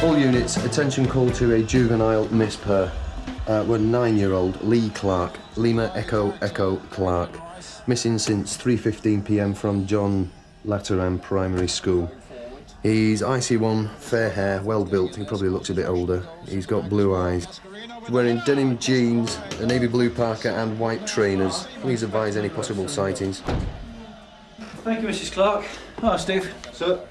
All units, attention call to a juvenile misper. We're 9-year-old Lee Clark, Lima Echo Echo Clark, missing since 3:15 p.m. from John Lateran Primary School. He's IC1, fair hair, well built. He probably looks a bit older. He's got blue eyes. He's wearing denim jeans, a navy blue parka and white trainers. Please advise any possible sightings. Thank you, Mrs. Clark. Hi, Steve. Sir,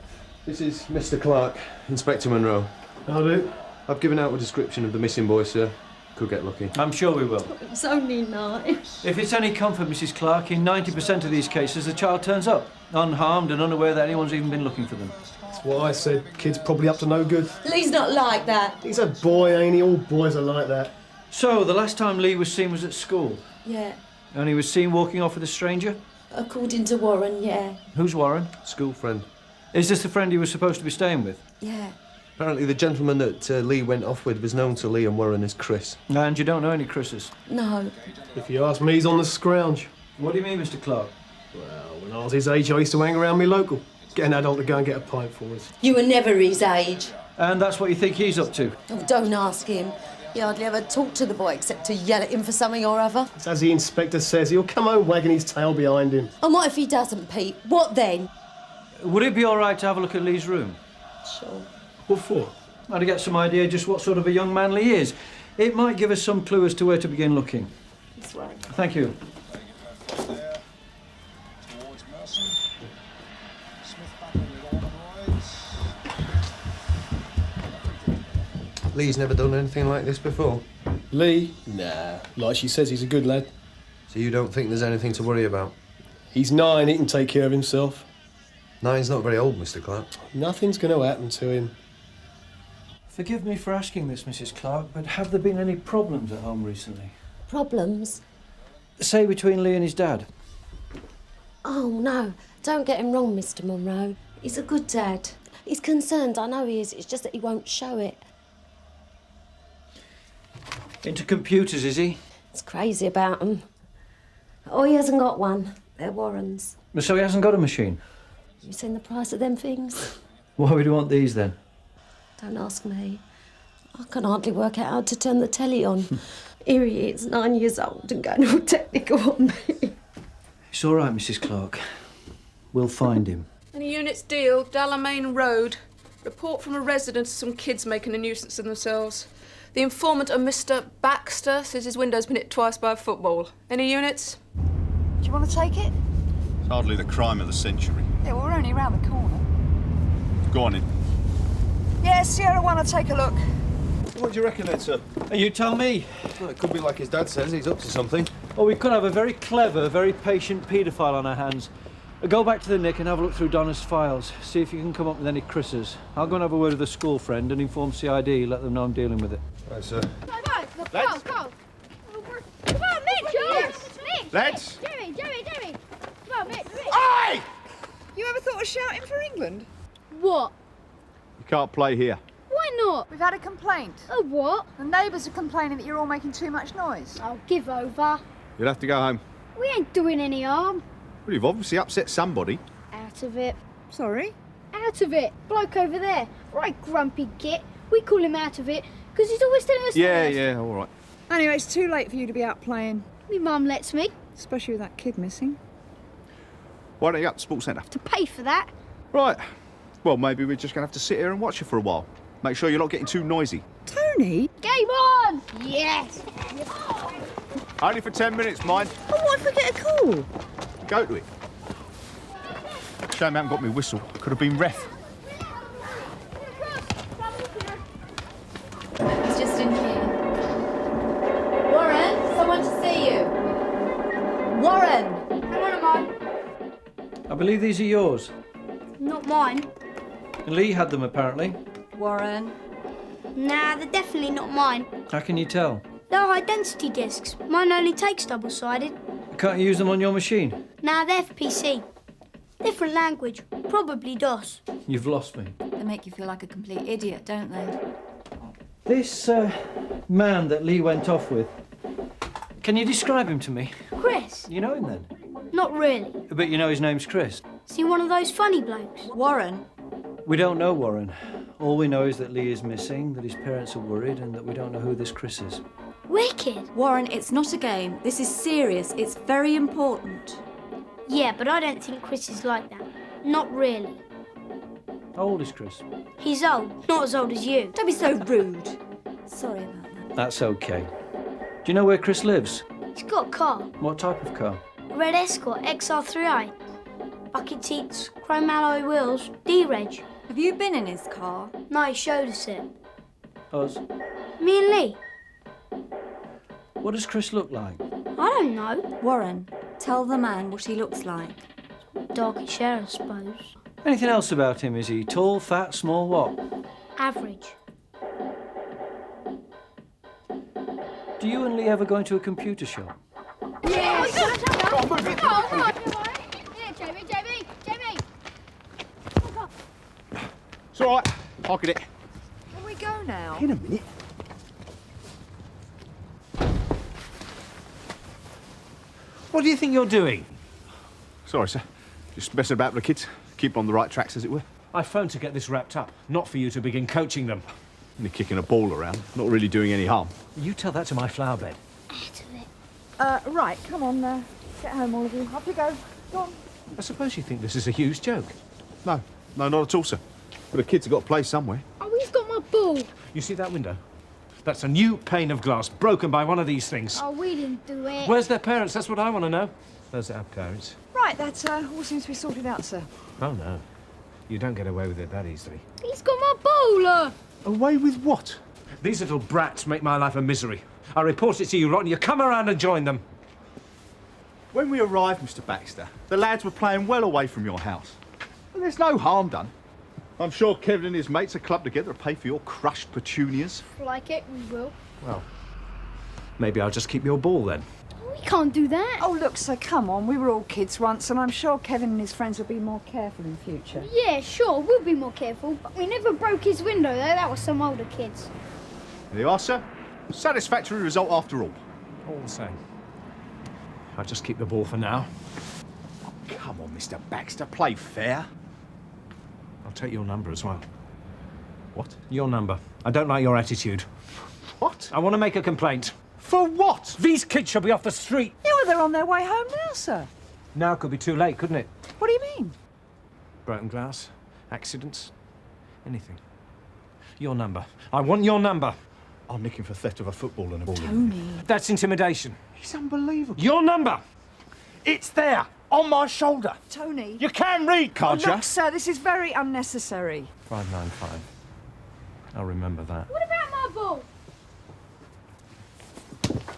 this is Mr. Clark, Inspector Monroe. How do? I've given out a description of the missing boy, sir. Could get lucky. I'm sure we will. It's only 9. If it's any comfort, Mrs. Clark, in 90% of these cases, the child turns up, unharmed and unaware that anyone's even been looking for them. That's why I said kid's probably up to no good. Lee's not like that. He's a boy, ain't he? All boys are like that. So, the last time Lee was seen was at school? Yeah. And he was seen walking off with a stranger? According to Warren, yeah. Who's Warren? School friend. Is this the friend he was supposed to be staying with? Yeah. Apparently the gentleman that Lee went off with was known to Lee and Warren as Chris. And you don't know any Chris's? No. If you ask me, he's on the scrounge. What do you mean, Mr. Clark? Well, when I was his age, I used to hang around me local. Get an adult to go and get a pint for us. You were never his age. And that's what you think he's up to? Oh, don't ask him. He hardly ever talked to the boy except to yell at him for something or other. It's as the inspector says, he'll come home wagging his tail behind him. And what if he doesn't, Pete? What then? Would it be all right to have a look at Lee's room? Sure. What for? Now, to get some idea just what sort of a young man Lee is. It might give us some clue as to where to begin looking. This way. Thank you. Lee's never done anything like this before. Lee? Nah. Like she says, he's a good lad. So you don't think there's anything to worry about? He's 9, he can take care of himself. 9's not very old, Mr. Clark. Nothing's going to happen to him. Forgive me for asking this, Mrs. Clark, but have there been any problems at home recently? Problems? Say between Lee and his dad. Oh, no. Don't get him wrong, Mr. Monroe. He's a good dad. He's concerned, I know he is. It's just that he won't show it. Into computers, is he? It's crazy about them. Oh, he hasn't got one. They're Warren's. So he hasn't got a machine? You seen the price of them things? Why would he want these then? Don't ask me. I can hardly work out how to turn the telly on. Here he is, 9 years old and going all technical on me. It's all right, Mrs. Clark. We'll find him. Any units deal, Dalamain Road. Report from a resident of some kids making a nuisance of themselves. The informant, a Mr. Baxter, says his window's been hit twice by a football. Any units? Do you want to take it? It's hardly the crime of the century. Yeah, well, we're only round the corner. Go on in. Yeah, Sierra 1, I'll take a look. What do you reckon then, sir? You tell me. Well, it could be like his dad says, he's up to something. Or we could have a very clever, very patient paedophile on our hands. Go back to the Nick and have a look through Donna's files. See if you can come up with any Chris's. I'll go and have a word with a school friend and inform CID, let them know I'm dealing with it. Right, sir. Go! Come on, Mitch! Yes. Mitch! Lads! Jerry! Come on, Mitch! Aye! You ever thought of shouting for England? What? You can't play here. Why not? We've had a complaint. Oh, what? The neighbours are complaining that you're all making too much noise. I'll give over. You'll have to go home. We ain't doing any harm. Well, you've obviously upset somebody. Out of it. Sorry? Out of it. Bloke over there. Right grumpy git. We call him out of it because he's always telling us Yeah, all right. Anyway, it's too late for you to be out playing. Me mum lets me. Especially with that kid missing. Why don't you go up to Sports Centre? To pay for that. Right. Well, maybe we're just going to have to sit here and watch you for a while. Make sure you're not getting too noisy. Tony? Game on! Yes! Only for 10 minutes, mind. Oh, what if I get a call? Go to it. Shame I haven't got me whistle. Could have been ref. He's just in here. Warren, someone to see you. Warren! Hang on a moment. I believe these are yours. Not mine. Lee had them, apparently. Warren. Nah, they're definitely not mine. How can you tell? They're high-density discs. Mine only takes double-sided. Can't you use them on your machine? Nah, they're for PC. Different language. Probably DOS. You've lost me. They make you feel like a complete idiot, don't they? This man that Lee went off with, can you describe him to me? Chris? You know him then? Not really. But you know his name's Chris. Is he one of those funny blokes? Warren? We don't know Warren. All we know is that Lee is missing, that his parents are worried, and that we don't know who this Chris is. Wicked. Warren, it's not a game. This is serious. It's very important. Yeah, but I don't think Chris is like that. Not really. How old is Chris? He's old, not as old as you. Don't be so rude. Sorry about that. That's okay. Do you know where Chris lives? He's got a car. What type of car? A red Escort XR3i. Bucket seats, chrome alloy wheels, D-Reg. Have you been in his car? No, he showed us it. Us? Me and Lee. What does Chris look like? I don't know. Warren, tell the man what he looks like. Darkish hair, I suppose. Anything else about him? Is he tall, fat, small, what? Average. Do you and Lee ever go into a computer shop? Yes! Come on, move it. Here, Jamie! It's all right. I'll get it. Can we go now? In a minute. What do you think you're doing? Sorry, sir. Just messing about with the kids. Keep on the right tracks, as it were. I phoned to get this wrapped up, not for you to begin coaching them. Only kicking a ball around, not really doing any harm. You tell that to my flower bed. Right, come on, get home, all of you. Off you go. Go on. I suppose you think this is a huge joke. No, not at all, sir. But the kids have got to play somewhere. Oh, he's got my ball. You see that window? That's a new pane of glass broken by one of these things. Oh, we didn't do it. Where's their parents? That's what I want to know. Those are our parents. Right, that all seems to be sorted out, sir. Oh, no. You don't get away with it that easily. He's got my ball. Away with what? These little brats make my life a misery. I report it to you, Rotten. You come around and join them. When we arrived, Mr. Baxter, the lads were playing well away from your house. And there's no harm done. I'm sure Kevin and his mates are clubbed together to pay for your crushed petunias. Like it, we will. Well, maybe I'll just keep your ball then. We can't do that. Oh, look, sir, come on. We were all kids once, and I'm sure Kevin and his friends will be more careful in future. Yeah, sure, we'll be more careful. But we never broke his window, though. That was some older kids. There you are, sir. Satisfactory result after all. All the same. I'll just keep the ball for now. Come on, Mr. Baxter, play fair. I'll take your number as well. What? Your number. I don't like your attitude. What? I want to make a complaint. For what? These kids should be off the street. Yeah, well, they're on their way home now, sir. Now could be too late, couldn't it? What do you mean? Broken glass, accidents, anything. Your number. I want your number. I'm looking for theft of a football and a ball. Tony. That's intimidation. He's unbelievable. Your number. It's there, on my shoulder. Tony. You can read, can't you? Look, sir, this is very unnecessary. 595. I'll remember that. What about my ball?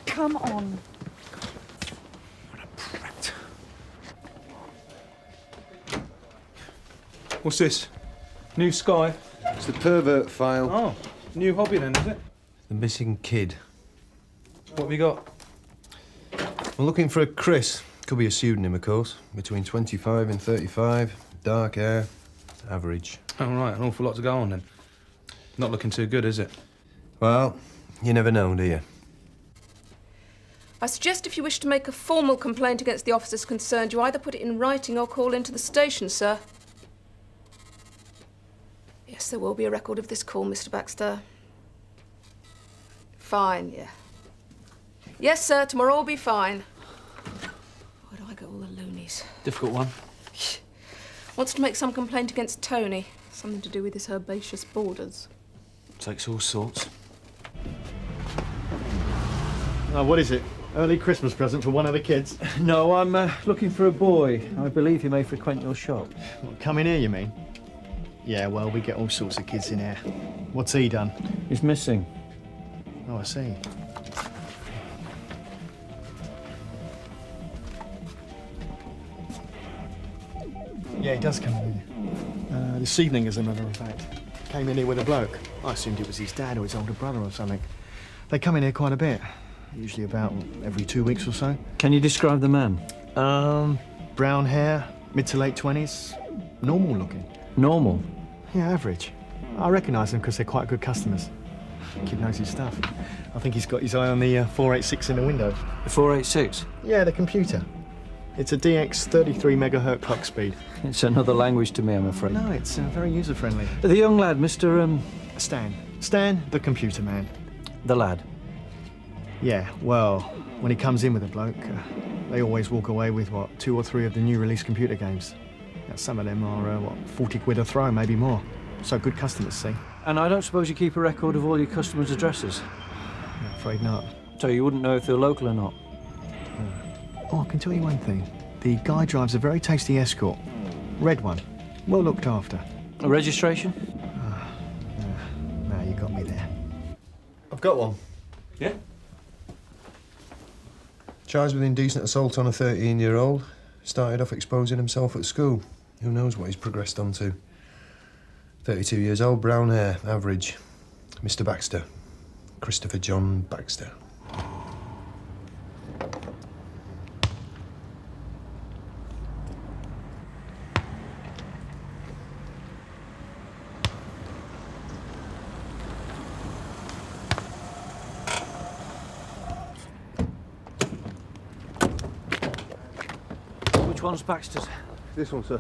Come on. What a prat. What's this? New Sky? It's the pervert file. Oh, new hobby then, is it? The missing kid. What have you got? We're looking for a Chris. Could be a pseudonym, of course. Between 25 and 35. Dark hair. Average. Oh, right, an awful lot to go on then. Not looking too good, is it? Well, you never know, do you? I suggest if you wish to make a formal complaint against the officers concerned, you either put it in writing or call into the station, sir. Yes, there will be a record of this call, Mr. Baxter. Fine, yeah. Yes, sir, tomorrow will be fine. Where do I get all the loonies? Difficult one. Wants to make some complaint against Tony. Something to do with his herbaceous borders. Takes all sorts. Oh, what is it? Early Christmas present for one of the kids? No, I'm looking for a boy. I believe he may frequent your shop. What, come in here, you mean? Yeah, well, we get all sorts of kids in here. What's he done? He's missing. Oh, I see. Yeah, he does come in here. This evening, as a matter of fact. Came in here with a bloke. I assumed it was his dad or his older brother or something. They come in here quite a bit. Usually about every 2 weeks or so. Can you describe the man? Brown hair, mid to late 20s. Normal looking. Normal? Yeah, average. I recognise them because they're quite good customers. Kid knows his stuff. I think he's got his eye on the 486 in the window. The 486? Yeah, the computer. It's a DX 33 megahertz clock speed. It's another language to me, I'm afraid. No, it's very user-friendly. The young lad, Mr. Stan. Stan, the computer man. The lad. Yeah, well, when he comes in with a bloke, they always walk away with, 2 or 3 of the new release computer games. Now, some of them are, 40 quid a throw, maybe more. So good customers, see? And I don't suppose you keep a record of all your customers' addresses? I'm afraid not. So you wouldn't know if they're local or not? Oh, I can tell you one thing. The guy drives a very tasty Escort. Red one. Well looked after. A registration? No, you got me there. I've got one. Yeah? Charged with indecent assault on a 13-year-old. Started off exposing himself at school. Who knows what he's progressed on to. 32 years old, brown hair, average. Mr. Baxter. Christopher John Baxter. Which one's Baxter's? This one, sir.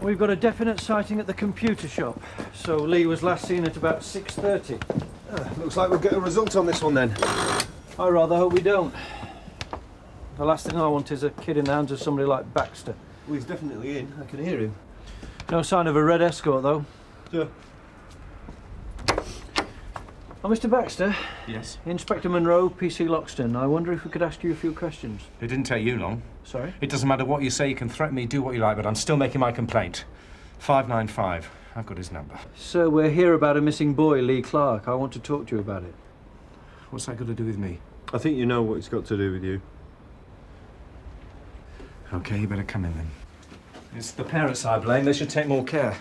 We've got a definite sighting at the computer shop. So Lee was last seen at about 6:30. Looks like we'll get a result on this one then. I rather hope we don't. The last thing I want is a kid in the hands of somebody like Baxter. Well, he's definitely in. I can hear him. No sign of a red Escort, though. Yeah. Oh, Mr. Baxter. Yes? Inspector Monroe, PC Loxton. I wonder if we could ask you a few questions. It didn't take you long. Sorry? It doesn't matter what you say, you can threaten me, do what you like, but I'm still making my complaint. 595. I've got his number. Sir, we're here about a missing boy, Lee Clark. I want to talk to you about it. What's that got to do with me? I think you know what it's got to do with you. OK, you better come in then. It's the parents I blame. They should take more care.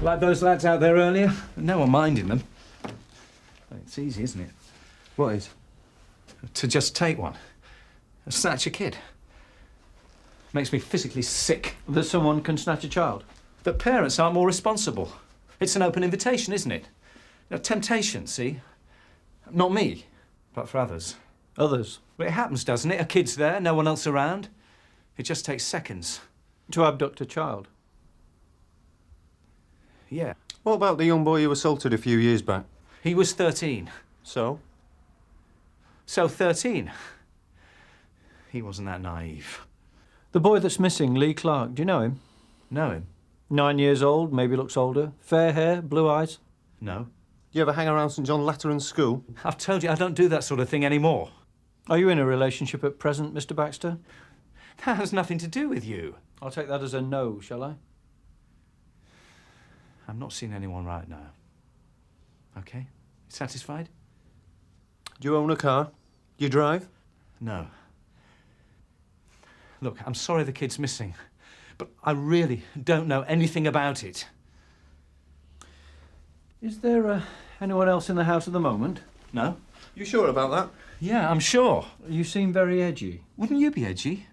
Like those lads out there earlier, no one minding them. It's easy, isn't it? What is? To just take one. Snatch a kid. Makes me physically sick. That someone can snatch a child? That parents aren't more responsible. It's an open invitation, isn't it? Temptation, see? Not me, but for others. Others? Well, it happens, doesn't it? A kid's there, no one else around. It just takes seconds. To abduct a child? Yeah. What about the young boy you assaulted a few years back? He was 13. So? So 13. He wasn't that naive. The boy that's missing, Lee Clark, do you know him? Know him? 9 years old, maybe looks older. Fair hair, blue eyes. No. You ever hang around St John Lateran's school? I've told you I don't do that sort of thing anymore. Are you in a relationship at present, Mr. Baxter? That has nothing to do with you. I'll take that as a no, shall I? I'm not seeing anyone right now. OK? Satisfied? Do you own a car? Do you drive? No. Look, I'm sorry the kid's missing, but I really don't know anything about it. Is there anyone else in the house at the moment? No? You sure about that? Yeah, I'm sure. You seem very edgy. Wouldn't you be edgy?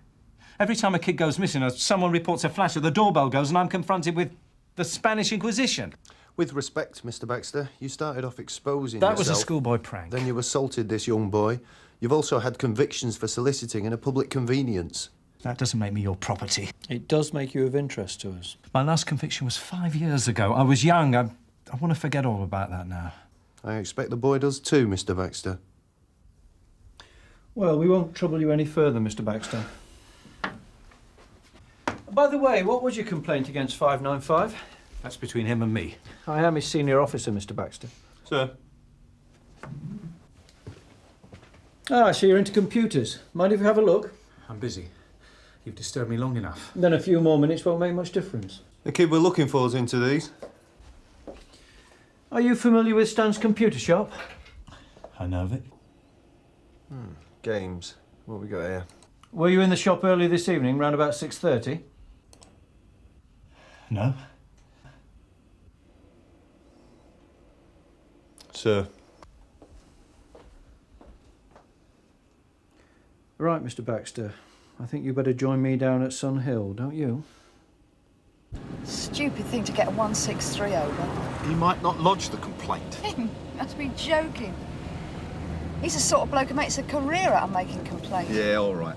Every time a kid goes missing or someone reports a flasher, the doorbell goes and I'm confronted with the Spanish Inquisition. With respect, Mr. Baxter, you started off exposing That yourself. was a schoolboy prank. Then you assaulted this young boy. You've also had convictions for soliciting in a public convenience. That doesn't make me your property. It does make you of interest to us. My last conviction was 5 years ago. I was young. I want to forget all about that now. I expect the boy does too, Mr. Baxter. Well, we won't trouble you any further, Mr. Baxter. By the way, what was your complaint against 595? That's between him and me. I am his senior officer, Mr. Baxter. Sir? Ah, so you're into computers. Mind if we have a look? I'm busy. You've disturbed me long enough. Then a few more minutes won't make much difference. The kid we're looking for is into these. Are you familiar with Stan's computer shop? I know of it. Games. What we got here? Were you in the shop earlier this evening, round about 6:30? No. Sir. Right, Mr. Baxter. I think you better join me down at Sun Hill, don't you? Stupid thing to get a 163 over. He might not lodge the complaint. Must be joking. He's the sort of bloke who makes a career out of making complaints. Yeah, all right.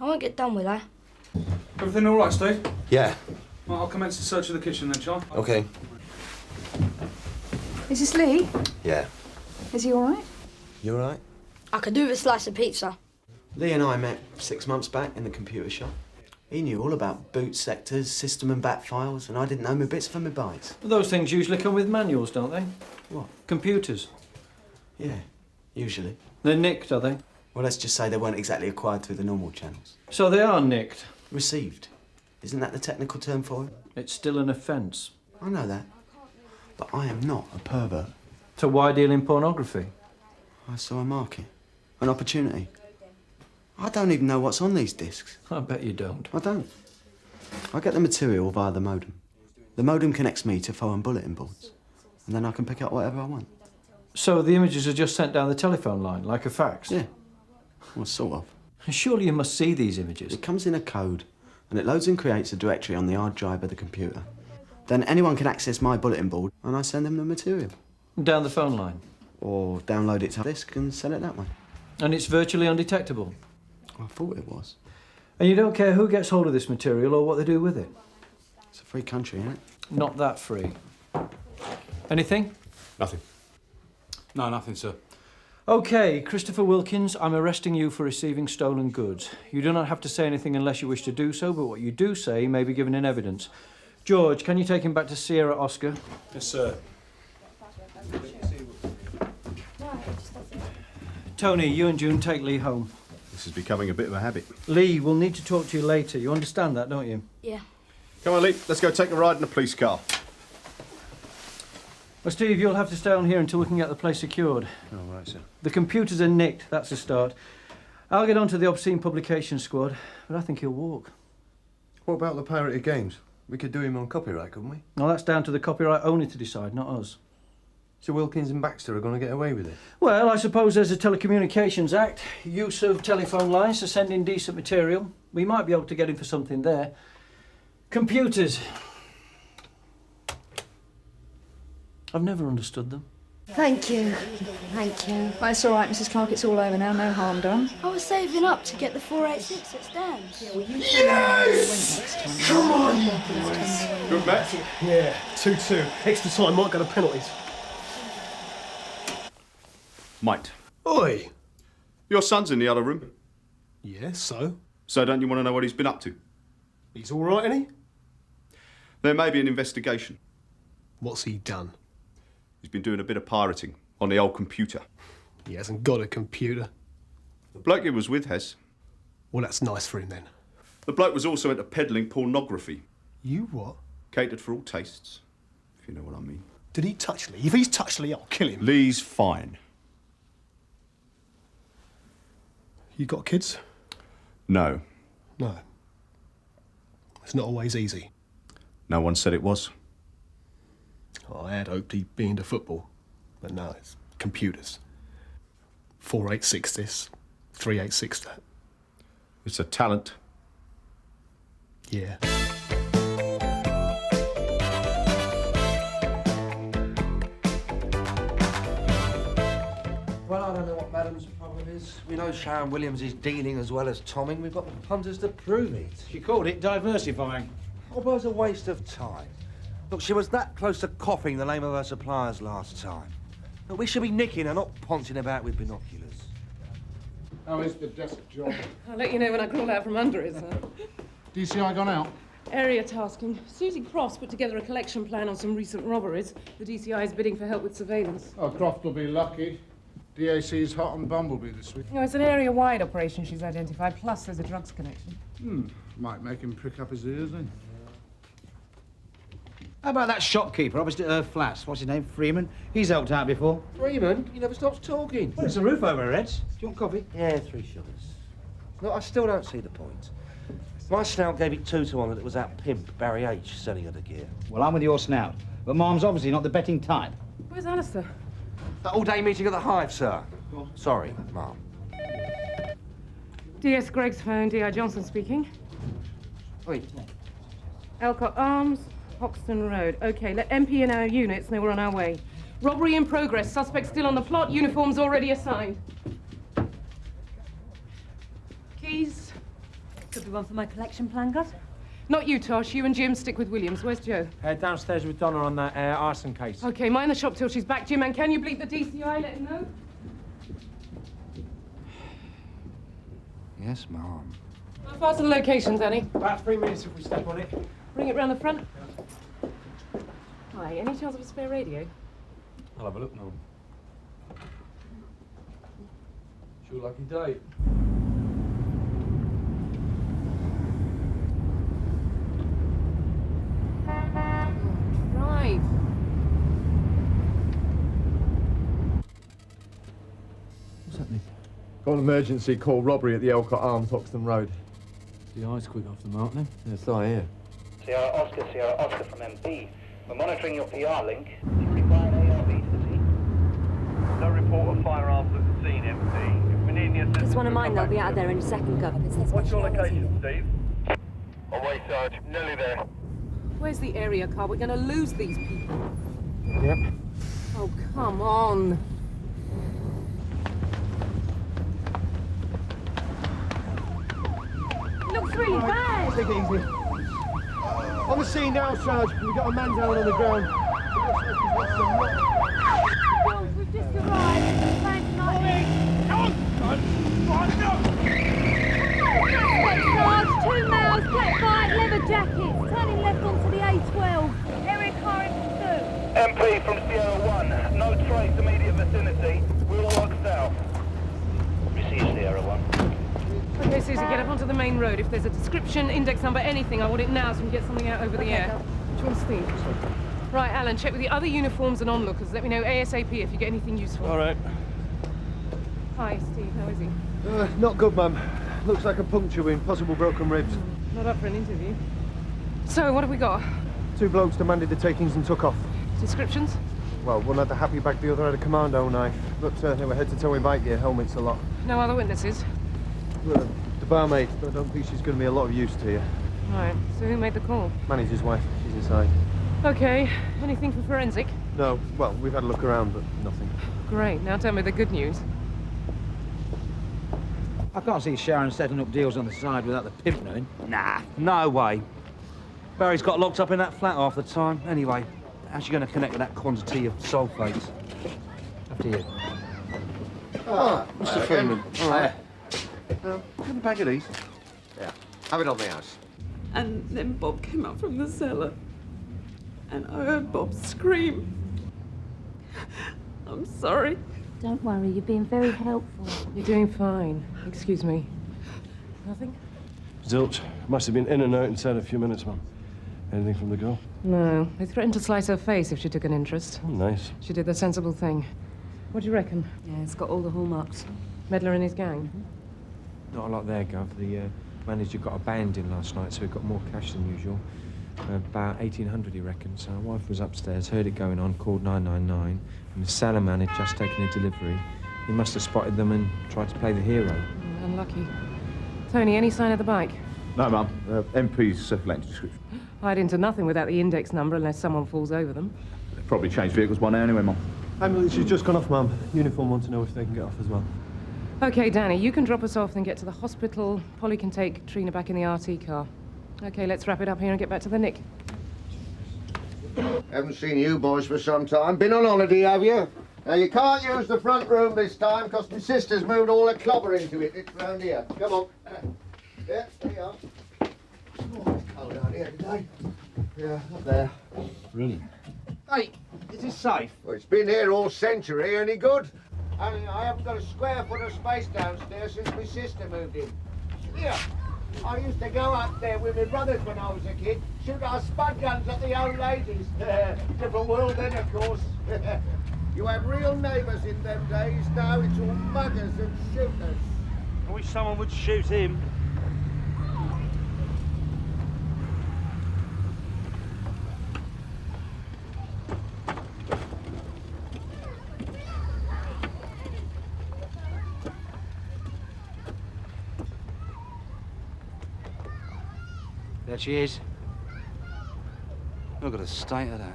I won't get done, will I? Everything all right, Steve? Yeah. Well, I'll commence the search of the kitchen then, shall I? Okay. Is this Lee? Yeah. Is he all right? You all right? I could do with a slice of pizza. Lee and I met 6 months back in the computer shop. He knew all about boot sectors, system and bat files, and I didn't know my bits from my bytes. Well, those things usually come with manuals, don't they? What? Computers. Yeah, usually. They're nicked, are they? Well, let's just say they weren't exactly acquired through the normal channels. So they are nicked? Received. Isn't that the technical term for it? It's still an offence. I know that. But I am not a pervert. So why deal in pornography? I saw a market. An opportunity. I don't even know what's on these discs. I bet you don't. I don't. I get the material via the modem. The modem connects me to phone bulletin boards. And then I can pick up whatever I want. So the images are just sent down the telephone line, like a fax? Yeah. Well, sort of. Surely you must see these images. It comes in a code, and it loads and creates a directory on the hard drive of the computer. Then anyone can access my bulletin board, and I send them the material. Down the phone line? Or download it to a disk and send it that way. And it's virtually undetectable? I thought it was. And you don't care who gets hold of this material or what they do with it? It's a free country, isn't it? Not that free. Anything? Nothing. No, nothing, sir. OK, Christopher Wilkins, I'm arresting you for receiving stolen goods. You do not have to say anything unless you wish to do so, but what you do say may be given in evidence. George, can you take him back to Sierra Oscar? Yes, sir. Tony, you and June take Lee home. This is becoming a bit of a habit. Lee, we'll need to talk to you later. You understand that, don't you? Yeah. Come on, Lee, let's go take a ride in the police car. Well, Steve, you'll have to stay on here until we can get the place secured. All right, sir. The computers are nicked, that's a start. I'll get on to the obscene publication squad, but I think he'll walk. What about the pirated games? We could do him on copyright, couldn't we? Well, that's down to the copyright owner to decide, not us. So Wilkins and Baxter are going to get away with it? Well, I suppose there's a Telecommunications Act, use of telephone lines to send in decent material. We might be able to get him for something there. Computers. I've never understood them. Thank you. Thank you. Well, it's all right, Mrs. Clark. It's all over now. No harm done. I was saving up to get the 486 at Stan's. Yes! Come on! Good match. Yeah, 2-2. Extra time might go to penalties. Might. Oi! Your son's in the other room. Yeah, so? So don't you want to know what he's been up to? He's all right, ain't he? There may be an investigation. What's he done? He's been doing a bit of pirating on the old computer. He hasn't got a computer. The bloke he was with has. Well, that's nice for him then. The bloke was also into peddling pornography. You what? Catered for all tastes, if you know what I mean. Did he touch Lee? If he's touched Lee, I'll kill him. Lee's fine. You got kids? No. No. It's not always easy. No one said it was. I had hoped he'd be into football, but no, it's computers. 486 this, 386 that. It's a talent. Yeah. Well, I don't know what Madam's problem is. We know Sharon Williams is dealing as well as tomming. We've got the punters to prove it. She called it diversifying. Oh, but it was a waste of time. Look, she was that close to coughing the name of her suppliers last time. Look, we should be nicking her, not poncing about with binoculars. How is the desk job? I'll let you know when I crawl out from under it, sir. DCI gone out? Area tasking. Suzi Croft put together a collection plan on some recent robberies. The DCI is bidding for help with surveillance. Oh, Croft will be lucky. DAC's hot on Bumblebee this week. No, it's an area-wide operation she's identified, plus there's a drugs connection. Might make him prick up his ears, eh? How about that shopkeeper opposite her flats? What's his name? Freeman? He's helped out before. Freeman? He never stops talking. Well, it's a roof over our heads. Do you want coffee? Yeah, 3 sugars. Look, I still don't see the point. My snout gave it 2 to 1 that it was that pimp, Barry H, selling her the gear. Well, I'm with your snout. But Mom's obviously not the betting type. Where's Alistair? That all-day meeting at the Hive, sir. Sorry, Ma'am. DS Gregg's phone, D.I. Johnson speaking. Wait. Elcott Arms, Hoxton Road. OK, let MP and our units know we're on our way. Robbery in progress. Suspect still on the plot. Uniforms already assigned. Keys? Could be one for my collection plan, Gus. Not you, Tosh. You and Jim stick with Williams. Where's Joe? Downstairs with Donna on that arson case. OK, mind the shop till she's back, Jim. And can you bleep the DCI? Let him know. Yes, Mum. How far's the location, Danny? About 3 minutes if we step on it. Bring it round the front. Hi, any chance of a spare radio? I'll have a look, Mum. It's your lucky day. Right. What's happening? Got an emergency call, robbery at the Elcott Arms, Hoxton Road. The eyes quick off the mark, then. Yes, I hear. Sierra Oscar from MP. We're monitoring your PR link. Do you require an ARB to the scene? No report of firearms at the scene, MP. If we need any assistance... It's one of mine, they'll be out there in a second, Gov. What's your location, Steve? Away, Sarge. Nearly there. Where's the area car? We're going to lose these people. Yep. Oh, come on. Looks really bad. Take it easy. On the scene now, Sarge. We've got a man down on the ground. Jules, we've just arrived. Thanks, Sarge, 2 males, black bike, leather jackets, turning left onto the A12. Area car in pursuit. MP from Sierra 1. No trace immediate vicinity. We'll work south. Receive Sierra 1. OK, Suzi, get up onto the main road. If there's a description, index number, anything, I want it now so we can get something out over the air. Which one's Steve? Right, Alan, check with the other uniforms and onlookers. Let me know ASAP if you get anything useful. All right. Hi, Steve. How is he? Not good, Mum. Looks like a puncture wound, possible broken ribs. Not up for an interview. So, what have we got? 2 blokes demanded the takings and took off. Descriptions? Well, one had the happy bag, the other had a commando knife. But they were head-to-toe in bike gear, helmets a lot. No other witnesses? Well, the barmaid, but I don't think she's going to be a lot of use to you. Right, so who made the call? Manager's wife, she's inside. OK, anything for forensic? No, well, we've had a look around, but nothing. Great, now tell me the good news. I can't see Sharon setting up deals on the side without the pimp knowing. Nah, no way. Barry's got locked up in that flat half the time. Anyway, how's she going to connect with that quantity of sulfates? Up to you. Mr. Freeman. All right. Give a bag of these. Yeah. Have it on the house. And then Bob came up from the cellar. And I heard Bob scream. I'm sorry. Don't worry, you're being very helpful. You're doing fine. Excuse me. Nothing? Zilch. Must have been in and out inside a few minutes, Mum. Anything from the girl? No. They threatened to slice her face if she took an interest. Oh, nice. She did the sensible thing. What do you reckon? Yeah, it's got all the hallmarks. Meddler and his gang? Not a lot there, Gov. The manager got a band in last night, so he got more cash than usual. About 1,800, he reckons. So our wife was upstairs, heard it going on, called 999, and the cellar man had just taken a delivery. He must have spotted them and tried to play the hero. Unlucky. Tony, any sign of the bike? No, Mum. MP's circulating description. I'd into nothing without the index number unless someone falls over them. They've probably changed vehicles by now anyway, Mum. Ambulance has just gone off, Mum. Uniform want to know if they can get off as well. OK, Danny, you can drop us off and get to the hospital. Polly can take Trina back in the RT car. OK, let's wrap it up here and get back to the Nick. Haven't seen you boys for some time. Been on holiday, have you? Now, you can't use the front room this time because my sister's moved all the clobber into it. It's round here. Come on. Yeah, there you are. Oh, it's cold down here today. Yeah, up there. Brilliant. Hey, is this safe? Well, it's been here all century. Any good? I haven't got a square foot of space downstairs since my sister moved in. Here, I used to go up there with my brothers when I was a kid, shoot our spud guns at the old ladies. Different world then, of course. You had real neighbours in them days. Now it's all muggers and shooters. I wish someone would shoot him. There she is. Look at the state of that.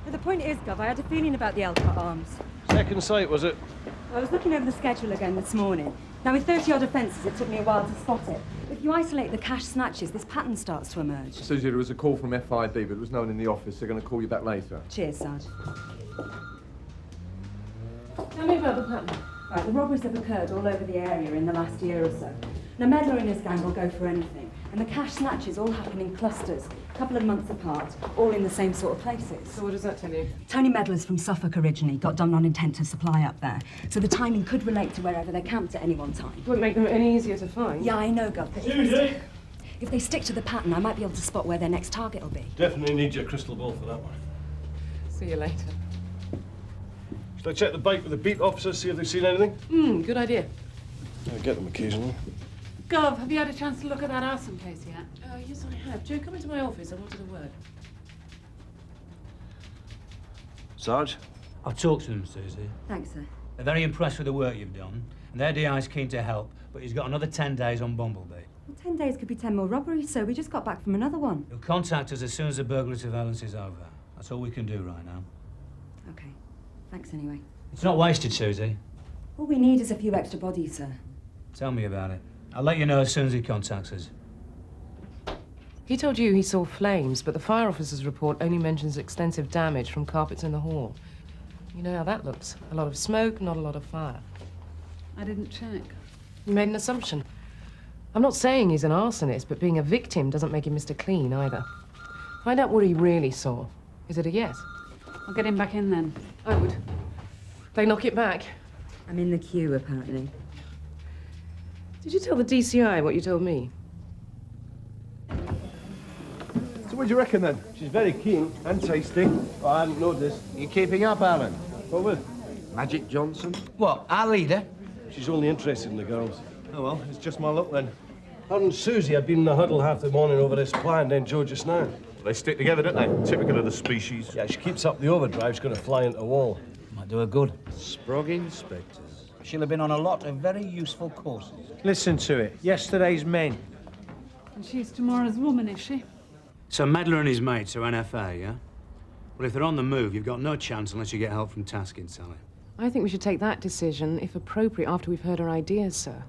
But the point is, Gov, I had a feeling about the Elcott Arms. Second sight, was it? I was looking over the schedule again this morning. Now, with 30-odd offences, it took me a while to spot it. If you isolate the cash snatches, this pattern starts to emerge. Suzi, there was a call from FID, but it was no one in the office. They're going to call you back later. Cheers, Sarge. Tell me about the pattern. Right, the robberies have occurred all over the area in the last year or so. Now, Meddler and his gang will go for anything, and the cash snatches all happen in clusters, a couple of months apart, all in the same sort of places. So what does that tell you? Tony Meddler's from Suffolk originally, got done on intent to supply up there, so the timing could relate to wherever they're camped at any one time. Won't make them any easier to find. Yeah, I know, Gov, but if they stick to the pattern, I might be able to spot where their next target will be. Definitely need your crystal ball for that one. See you later. Should I check the bike with the beat officers, see if they've seen anything? Good idea. I get them occasionally. Gov, have you had a chance to look at that arson case yet? Yes, I have. Joe, come into my office. I wanted a word. Sarge? I've talked to them, Suzi. Thanks, sir. They're very impressed with the work you've done, and their DI's keen to help, but he's got another 10 days on Bumblebee. Well, 10 days could be 10 more robberies, sir. We just got back from another one. He'll contact us as soon as the burglary surveillance is over. That's all we can do right now. Okay. Thanks anyway. It's not wasted, Suzi. All we need is a few extra bodies, sir. Tell me about it. I'll let you know as soon as he contacts us. He told you he saw flames, but the fire officer's report only mentions extensive damage from carpets in the hall. You know how that looks. A lot of smoke, not a lot of fire. I didn't check. You made an assumption. I'm not saying he's an arsonist, but being a victim doesn't make him Mr. Clean either. Find out what he really saw. Is it a yes? I'll get him back in then. I would. They knock it back. I'm in the queue, apparently. Did you tell the DCI what you told me? So what do you reckon then? She's very keen and tasty. Oh, I hadn't noticed. You keeping up, Alan? What with? Magic Johnson? What, our leader? She's only interested in the girls. Oh, well, it's just my luck then. Her and Suzi had been in the huddle half the morning over this plan, then Joe just now. They stick together, don't they? Typical of the species. Yeah, she keeps up the overdrive, she's going to fly into a wall. Might do her good. Sprog inspectors. She'll have been on a lot of very useful courses. Listen to it. Yesterday's men. And she's tomorrow's woman, is she? So Meddler and his mates are NFA, yeah? Well, if they're on the move, you've got no chance unless you get help from tasking, Sally. I think we should take that decision, if appropriate, after we've heard her ideas, sir.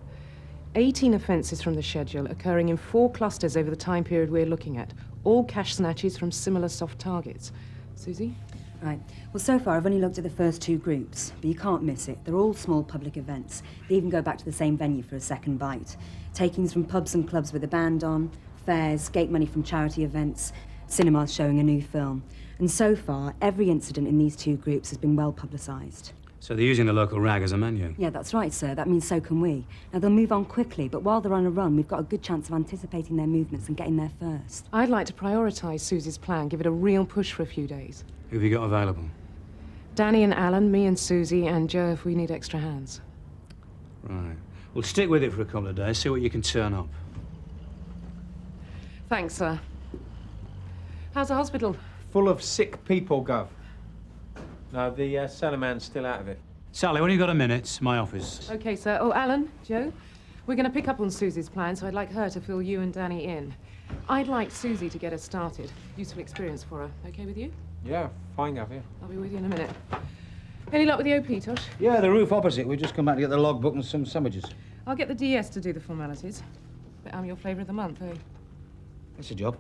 18 offences from the schedule, occurring in 4 clusters over the time period we're looking at. All cash snatches from similar soft targets. Suzi? Right. Well, so far, I've only looked at the first 2 groups, but you can't miss it. They're all small public events. They even go back to the same venue for a second bite. Takings from pubs and clubs with a band on, fairs, gate money from charity events, cinemas showing a new film. And so far, every incident in these 2 groups has been well publicised. So they're using the local rag as a menu? Yeah, that's right, sir. That means so can we. Now, they'll move on quickly, but while they're on a run, we've got a good chance of anticipating their movements and getting there first. I'd like to prioritise Suzi's plan, give it a real push for a few days. Who have you got available? Danny and Alan, me and Suzi, and Joe if we need extra hands. Right. Well, stick with it for a couple of days, see what you can turn up. Thanks, sir. How's the hospital? Full of sick people, Gov. No, the cellar man's still out of it. Sally, when you got a minute, my office. OK, sir. Oh, Alan, Joe, we're going to pick up on Suzi's plan, so I'd like her to fill you and Danny in. I'd like Suzi to get us started. Useful experience for her. OK with you? Yeah, fine, Gov, yeah. I'll be with you in a minute. Any luck with the OP, Tosh? Yeah, the roof opposite. We've just come back to get the logbook and some sandwiches. I'll get the DS to do the formalities. But I'm your flavour of the month, eh? That's a job.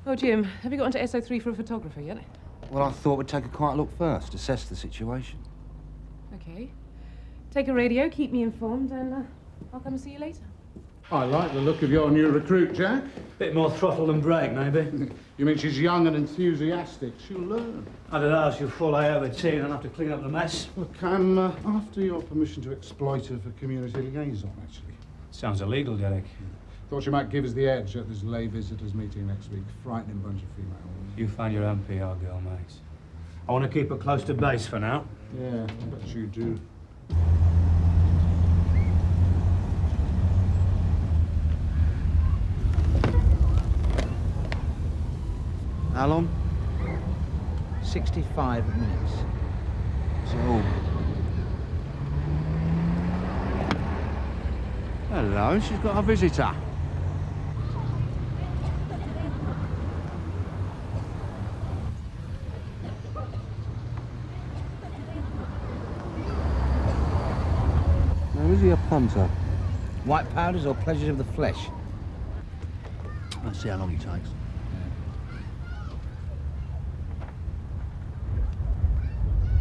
Oh, Jim, have you got onto SO3 for a photographer yet? Well, I thought we'd take a quiet look first, assess the situation. OK. Take a radio, keep me informed, and I'll come and see you later. I like the look of your new recruit, Jack. Bit more throttle than brake, maybe. You mean she's young and enthusiastic? She'll learn. I don't know, she'll fall out of her teeth and have to clean up the mess. Look, I'm after your permission to exploit her for community liaison, actually. Sounds illegal, Derek. Thought you might give us the edge at this lay visitors meeting next week. Frightening bunch of females. You find your own PR girl, mate. I want to keep her close to base for now. Yeah, I bet you do. How long? 65 minutes. So... Hello, she's got a visitor. Now, is Hunter. White powders or pleasures of the flesh? Let's see how long he takes.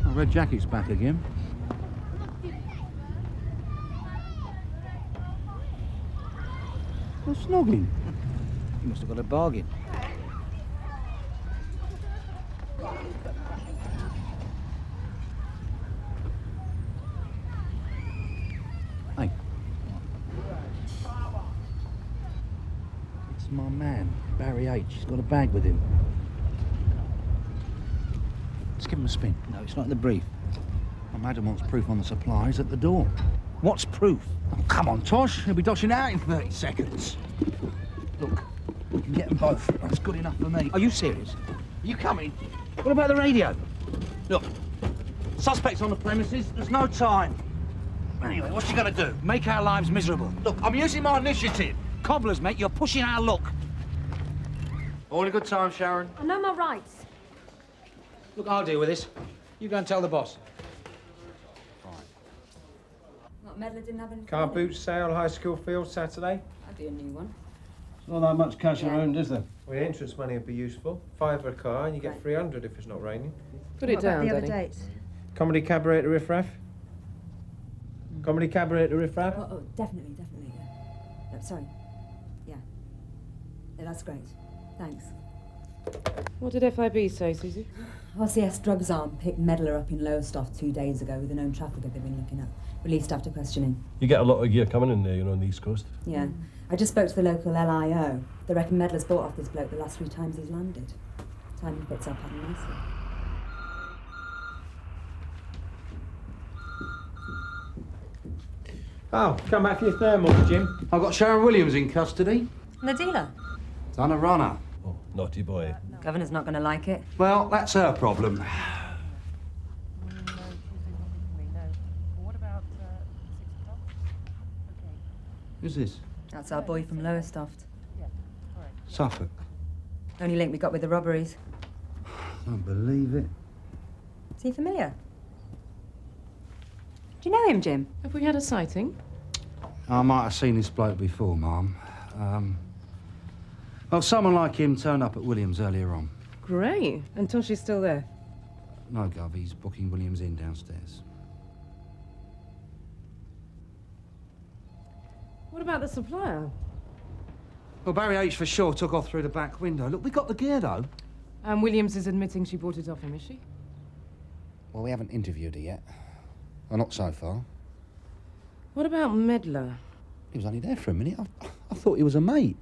Oh, red jacket's back again. What's snogging? You must have got a bargain. Hey. It's my man, Barry H. He's got a bag with him. Let's give him a spin. No, it's not in the brief. My madam wants proof on the supplies at the door. What's proof? Oh, come on, Tosh. He'll be dodging out in 30 seconds. Look, you can get them both. That's good enough for me. Are you serious? Are you coming? What about the radio? Look, suspects on the premises. There's no time. Anyway, what's she gonna do? Make our lives miserable. Look, I'm using my initiative. Cobblers, mate, you're pushing our luck. All in a good time, Sharon. I know my rights. Look, I'll deal with this. You go and tell the boss. What, Medler didn't have any... Car boot sale, high school field, Saturday. That'd be a new one. Not that much cash around, is there? Well, your interest money would be useful. £5 a car, and you get 300 if it's not raining. Put it down, the other Daddy. dates? Comedy cabaret to Riff Raff? Comedy cabaret to Riff Raff? Oh, definitely, yeah. No, sorry. Yeah. Yeah, that's great. Thanks. What did FIB say, Suzi? RCS drugs arm picked Medler up in Lowestoft 2 days ago with a known trafficker they've been looking at. Released after questioning. You get a lot of gear coming in there, you know, on the East Coast. Yeah. I just spoke to the local LIO. They reckon Medler's bought off this bloke the last 3 times he's landed. Timing fits our pattern nicely. Oh, come back for your thermals, Jim. I've got Sharon Williams in custody. The dealer? Done a runner. Oh, naughty boy. Governor's not going to like it. Well, that's her problem. Who's this? That's our boy from Lowestoft. Suffolk. Only link we got with the robberies. Don't believe it. Is he familiar? Do you know him, Jim? Have we had a sighting? I might have seen this bloke before, Mum. Well, someone like him turned up at Williams earlier on. Great. And Toshi's still there? No, Gov, he's booking Williams in downstairs. What about the supplier? Well, Barry H for sure took off through the back window. Look, we got the gear, though. And Williams is admitting she bought it off him, is she? Well, we haven't interviewed her yet. Well, not so far. What about Medler? He was only there for a minute. I thought he was a mate.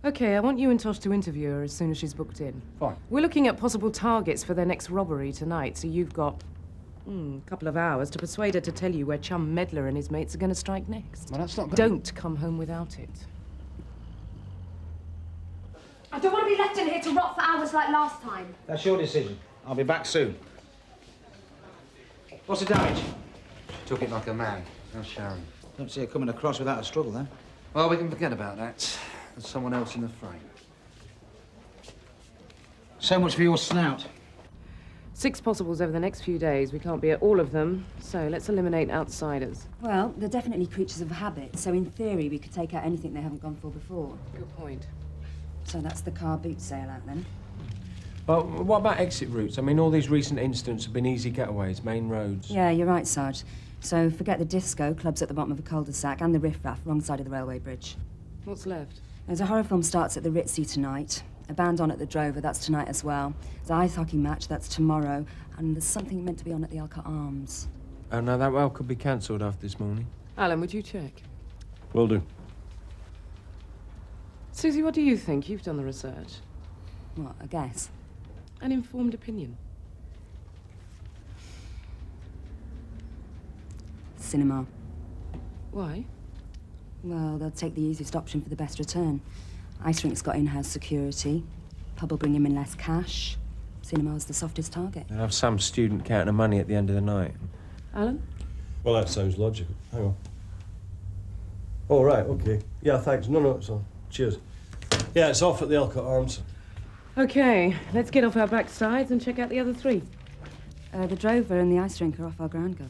OK, I want you and Tosh to interview her as soon as she's booked in. Fine. We're looking at possible targets for their next robbery tonight, so you've got a couple of hours to persuade her to tell you where chum Medler and his mates are going to strike next. Well, that's not gonna... Don't come home without it. I don't want to be left in here to rot for hours like last time. That's your decision. I'll be back soon. What's the damage? Took it like a man. How's Sharon? Don't see her coming across without a struggle, then. Well, we can forget about that. There's someone else in the frame. So much for your snout. 6 possibles over the next few days. We can't be at all of them, so let's eliminate outsiders. Well, they're definitely creatures of habit, so in theory we could take out anything they haven't gone for before. Good point. So that's the car boot sale out then. Well, what about exit routes? I mean, all these recent incidents have been easy getaways, main roads. Yeah, you're right, Sarge. So forget the disco, clubs at the bottom of a cul-de-sac, and the riff-raff, wrong side of the railway bridge. What's left? There's a horror film starts at the Ritzy tonight. A band on at the Drover, that's tonight as well. There's an ice hockey match, that's tomorrow. And there's something meant to be on at the Alcott Arms. Oh, no, that well could be cancelled after this morning. Alan, would you check? Will do. Suzi, what do you think? You've done the research. What, a guess? An informed opinion. Cinema. Why? Well, they'll take the easiest option for the best return. Ice rink's got in-house security. Pub will bring him in less cash. Cinema's the softest target. They'll have some student counting the money at the end of the night. Alan? Well, that sounds logical. Hang on. All right, OK. Yeah, thanks. No, it's on. Cheers. Yeah, it's off at the Alcott Arms. OK, let's get off our backsides and check out the other 3. The Drover and the ice rink are off our ground, Gov.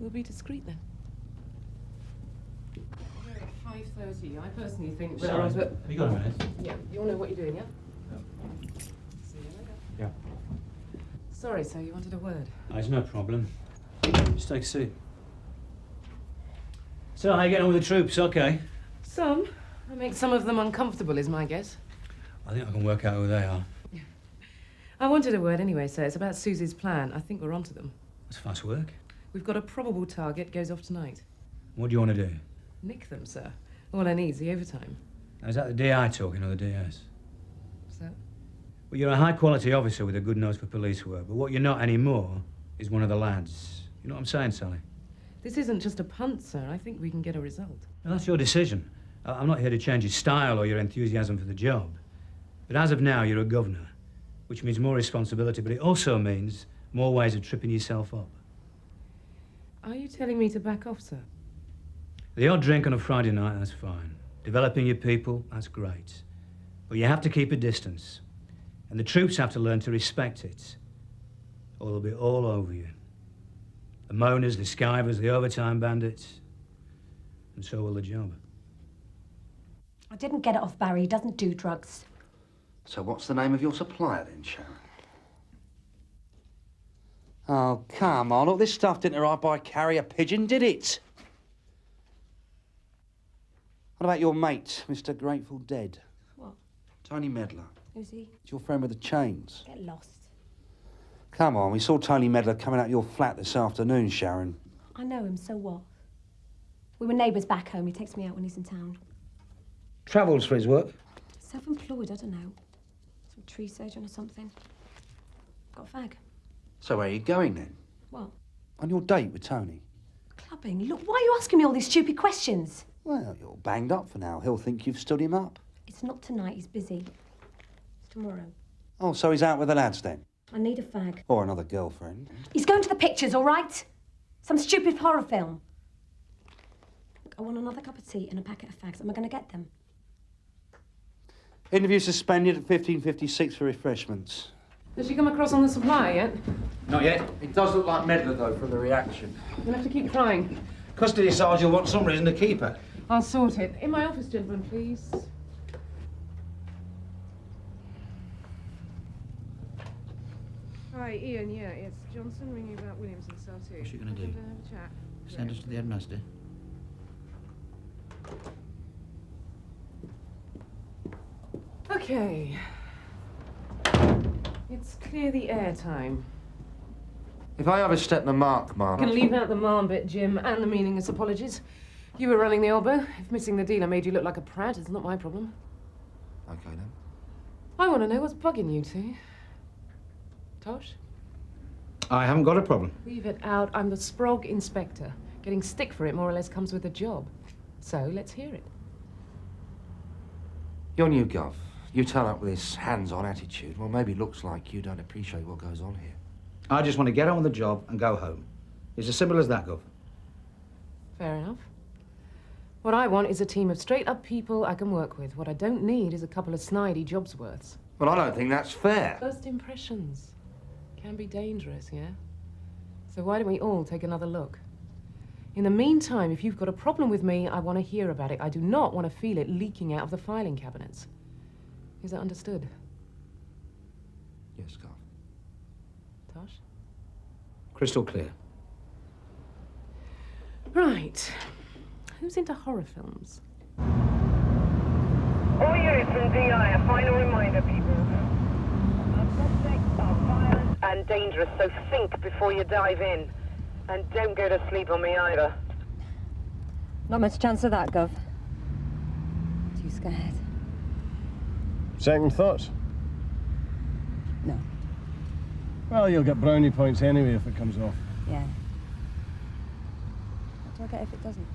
We'll be discreet then. 5:30. I personally think we're on to... Have you got a minute? Yeah, you all know what you're doing, yeah? See you later. Yeah. Sorry, sir, you wanted a word. It's no problem. Just take a seat. So, how you getting on with the troops? Okay. Some. I make some of them uncomfortable, is my guess. I think I can work out who they are. I wanted a word anyway, sir. It's about Suzi's plan. I think we're onto them. That's fast work. We've got a probable target, goes off tonight. What do you want to do? Nick them, sir. All I need is the overtime. Now, is that the DI talking or the DS? So? Well, you're a high-quality officer with a good nose for police work, but what you're not anymore is one of the lads. You know what I'm saying, Sally? This isn't just a punt, sir. I think we can get a result. Now, that's your decision. I'm not here to change your style or your enthusiasm for the job. But as of now, you're a governor, which means more responsibility, but it also means more ways of tripping yourself up. Are you telling me to back off, sir? The odd drink on a Friday night, that's fine. Developing your people, that's great. But you have to keep a distance. And the troops have to learn to respect it. Or they'll be all over you. The moaners, the skivers, the overtime bandits. And so will the job. I didn't get it off Barry. He doesn't do drugs. So what's the name of your supplier then, Sharon? Oh, come on. All this stuff didn't arrive by carrier pigeon, did it? What about your mate, Mr. Grateful Dead? What? Tony Medler. Who's he? It's your friend with the chains. Get lost. Come on, we saw Tony Medler coming out your flat this afternoon, Sharon. I know him, so what? We were neighbours back home. He takes me out when he's in town. Travels for his work. Self-employed, I don't know. Some tree surgeon or something. Got a fag. So where are you going then? What? On your date with Tony? Clubbing. Look, why are you asking me all these stupid questions? Well, you're banged up for now. He'll think you've stood him up. It's not tonight. He's busy. It's tomorrow. Oh, so he's out with the lads then? I need a fag. Or another girlfriend. He's going to the pictures, all right? Some stupid horror film. Look, I want another cup of tea and a packet of fags. Am I going to get them? Interview suspended at 15:56 for refreshments. Has she come across on the supply yet? Not yet. It does look like Medler, though, from the reaction. You'll have to keep trying. Custody sergeant will want some reason to keep her. I'll sort it. In my office, gentlemen, please. Hi, Ian, yeah, it's Johnson ringing about Williams and cell 2. What's she gonna do? Have a chat. Send us to the headmaster. Okay. It's clear the air time. If I overstep the mark, You Mark... can leave out the "ma'am" bit, Jim, and the meaningless apologies. You were running the elbow. If missing the dealer made you look like a prat, it's not my problem. OK, then. I want to know what's bugging you two. Tosh? I haven't got a problem. Leave it out. I'm the Sprog inspector. Getting stick for it more or less comes with the job. So, let's hear it. You're new, Gov. You turn up with this hands-on attitude. Well, maybe it looks like you don't appreciate what goes on here. I just want to get on with the job and go home. It's as simple as that, Gov. Fair enough. What I want is a team of straight-up people I can work with. What I don't need is a couple of snidey jobsworths. Well, I don't think that's fair. First impressions can be dangerous, yeah? So why don't we all take another look? In the meantime, if you've got a problem with me, I want to hear about it. I do not want to feel it leaking out of the filing cabinets. Is that understood? Yes, Gov. Tosh? Crystal clear. Right. Who's into horror films? All units from DI, a final reminder, people. Suspects are violent and dangerous, so think before you dive in. And don't go to sleep on me either. Not much chance of that, Gov. Too scared. Second thoughts? No. Well, you'll get brownie points anyway if it comes off. Yeah. What do I get if it doesn't?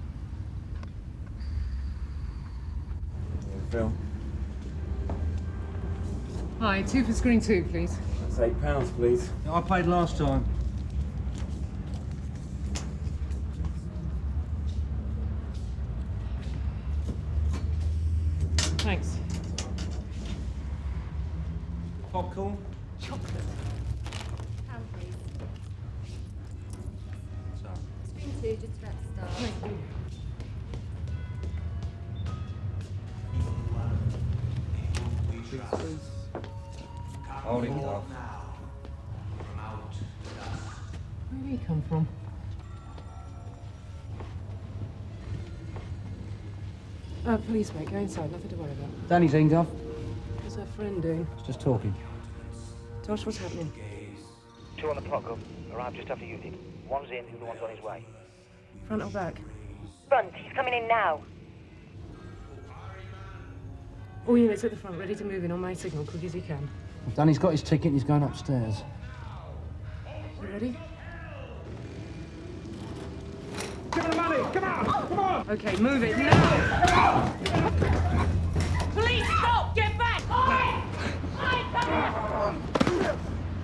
Phil. Hi, 2 for screen 2, please. That's £8, please. I paid last time. Thanks. Popcorn? Chocolate. Pound, please. So, Screen do, just about to start. Hold it, Carver. Where did he come from? Police, mate. Go inside. Nothing to worry about. Danny's in, Gov. What's our friend doing? Just talking. Tosh, what's happening? 2 on the clock, Gov. Arrived just after you did. One's in, the other one's on his way. Front or back? Front. He's coming in now. All units at the front, ready to move in on my signal, quick as you can. Danny's got his ticket and he's going upstairs. You ready? Give him the money! Come on! Come on! Okay, move it now! Police, stop! Get back! Oi! Oi, come on!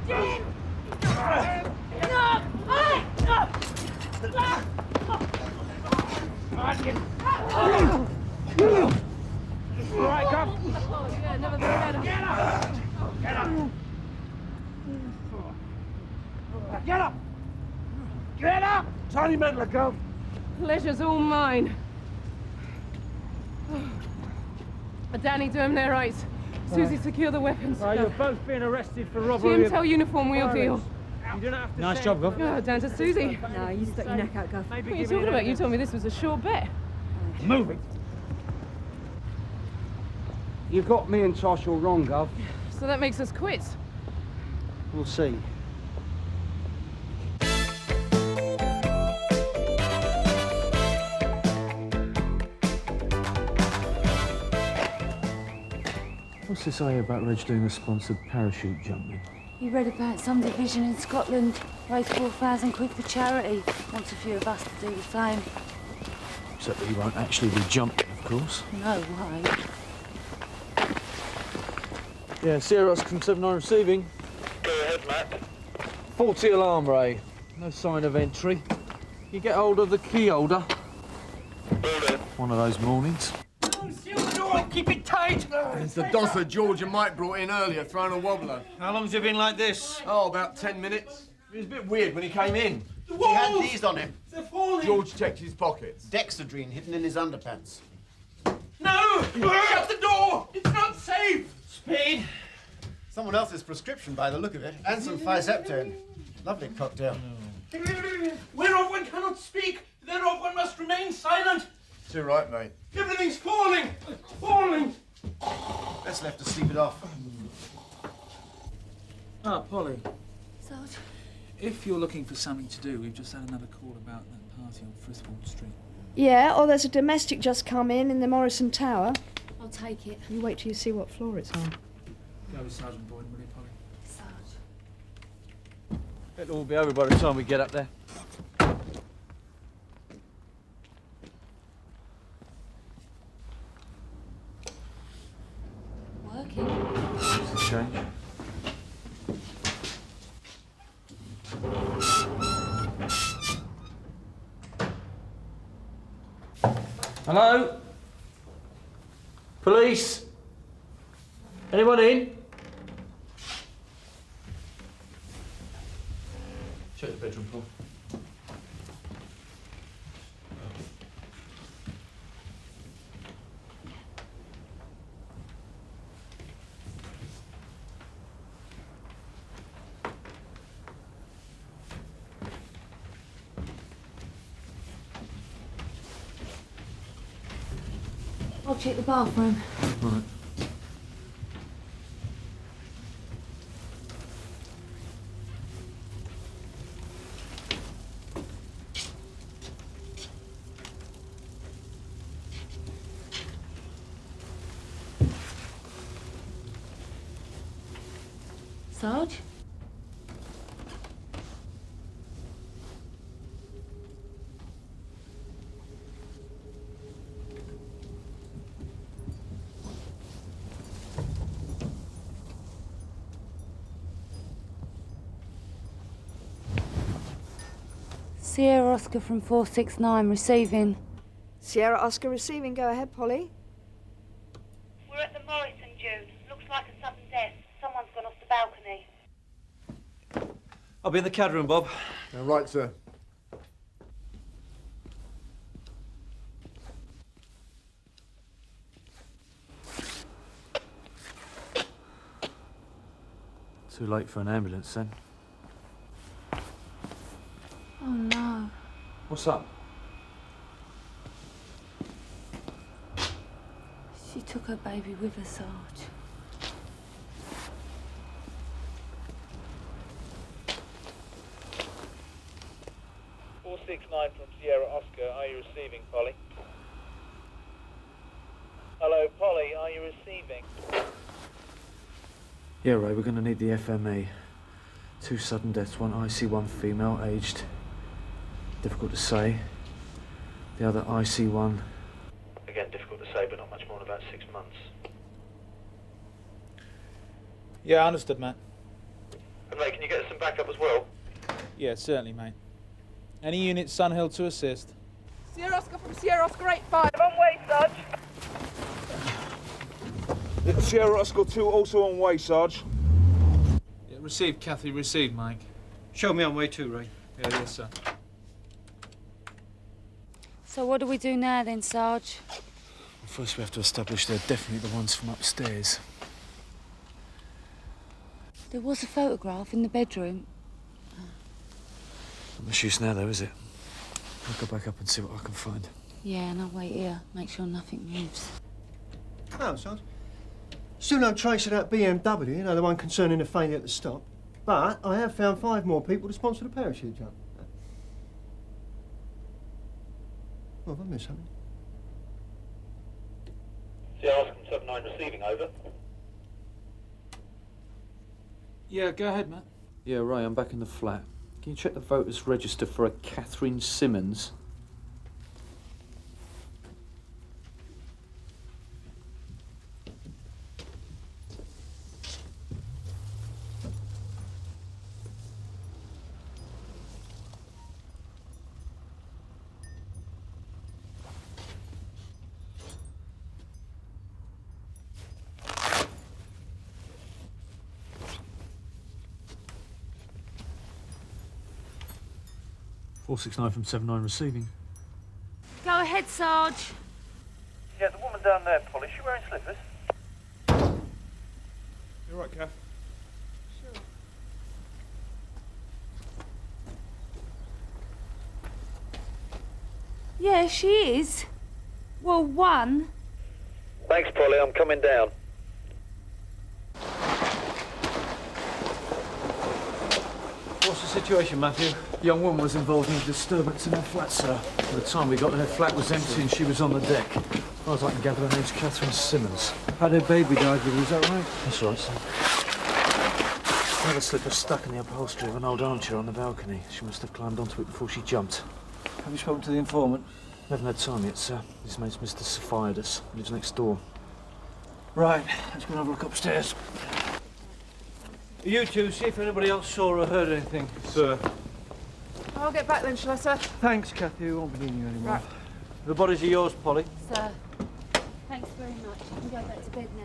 Jim! No! Oi! All right, Gov. Oh, yeah, never forget him. Get up! Get up! Get up! Get up! Tiny meddler, Gov. Pleasure's all mine. Danny, do him their rights. Suzi, secure the weapons. You're both being arrested for robbery. Jim, tell uniform we'll deal. You don't have to Nice job, Gov. Oh, down to Suzi. No, you stuck your neck out, Gov. What are you talking about? You told me this was a sure bet. Move it. You got me and Tosh all wrong, Gov. So that makes us quits. We'll see. What's this I hear about Reg doing a sponsored parachute jumping? You read about some division in Scotland, raised 4,000 quid for charity. Wants a few of us to do the same. Except that he won't actually be jumping, of course. No way. Yeah, Sierra from 79 receiving. Go ahead, Matt. Faulty alarm ray. No sign of entry. You get hold of the key holder. One of those mornings. Seal the door! Keep it tight! It's the dosser George and Mike brought in earlier, throwing a wobbler. How long's it been like this? Oh, about 10 minutes. It was a bit weird when he came in. The walls! He had these on him. They're falling! George checked his pockets. Dexedrine hidden in his underpants. No! Shut the door! It's not safe! Speed! Someone else's prescription by the look of it. And some Phyzeptone. Lovely cocktail. Whereof one cannot speak, thereof one must remain silent. Too right, mate. Everything's falling! Falling! Best left to sleep it off. Ah, Polly. Sarge? If you're looking for something to do, we've just had another call about that party on Friswold Street. Yeah, or there's a domestic just come in the Morrison Tower. I'll take it. You wait till you see what floor it's on. Go with Sergeant Boyden, will you, Polly? Sarge. It'll all be over by the time we get up there. Working. It's a change. Hello? Police? Anyone in? Check the bedroom floor. I'll check the bathroom. Right. Sarge? Sierra Oscar from 469 receiving. Sierra Oscar receiving. Go ahead, Polly. We're at the Morrison, Jude. Looks like a sudden death. Someone's gone off the balcony. I'll be in the CAD room, Bob. Right, sir. Too late for an ambulance, then. Oh, no. What's up? She took her baby with her, Sarge. .469 from Sierra Oscar. Are you receiving, Polly? Hello, Polly. Are you receiving? Yeah, Ray, we're going to need the FME. 2 sudden deaths, one IC1 female, aged. Difficult to say. The other IC1. Again, difficult to say, but not much more than about 6 months. Yeah, understood, mate. And Ray, can you get us some backup as well? Yeah, certainly, mate. Any units Sunhill to assist? Sierra Oscar from Sierra Oscar 85. On way, Sarge. Sierra Oscar 2 also on way, Sarge. Yeah, received, Kathy, received, Mike. Show me on way too, Ray. Yeah, yes, sir. So what do we do now then, Sarge? Well, first we have to establish they're definitely the ones from upstairs. There was a photograph in the bedroom. Not much use now, though, is it? I'll go back up and see what I can find. Yeah, and I'll wait here. Make sure nothing moves. Oh, Sarge. Still no trace of that BMW, you know, the one concerning the failure at the stop. But I have found 5 more people to sponsor the parachute jump. Well, have I missed something? Sierra Oscar 79 receiving, over. Yeah, go ahead, Matt. Yeah, Ray, I'm back in the flat. Can you check the voters' register for a Catherine Simmons? .469 from 79 receiving. Go ahead, Sarge. Yeah, the woman down there, Polly, she wearing slippers? You're right, Kath. Yeah, she is. Well, one. Thanks, Polly, I'm coming down. What's the situation, Matthew? The young woman was involved in a disturbance in her flat, sir. By the time we got there, her flat was empty and she was on the deck. As far as I can gather, her name's Catherine Simmons. Had her baby died with her, is that right? That's right, sir. Another slipper stuck in the upholstery of an old armchair on the balcony. She must have climbed onto it before she jumped. Have you spoken to the informant? Haven't had time yet, sir. His name's Mr. Saphiadus. He lives next door. Right, let's go and have a look upstairs. You two, see if anybody else saw or heard anything. Sir. I'll get back then, shall I, sir? Thanks, Kathy. We won't be needing you anymore. Right. The bodies are yours, Polly. Sir. Thanks very much. You can go back to bed now.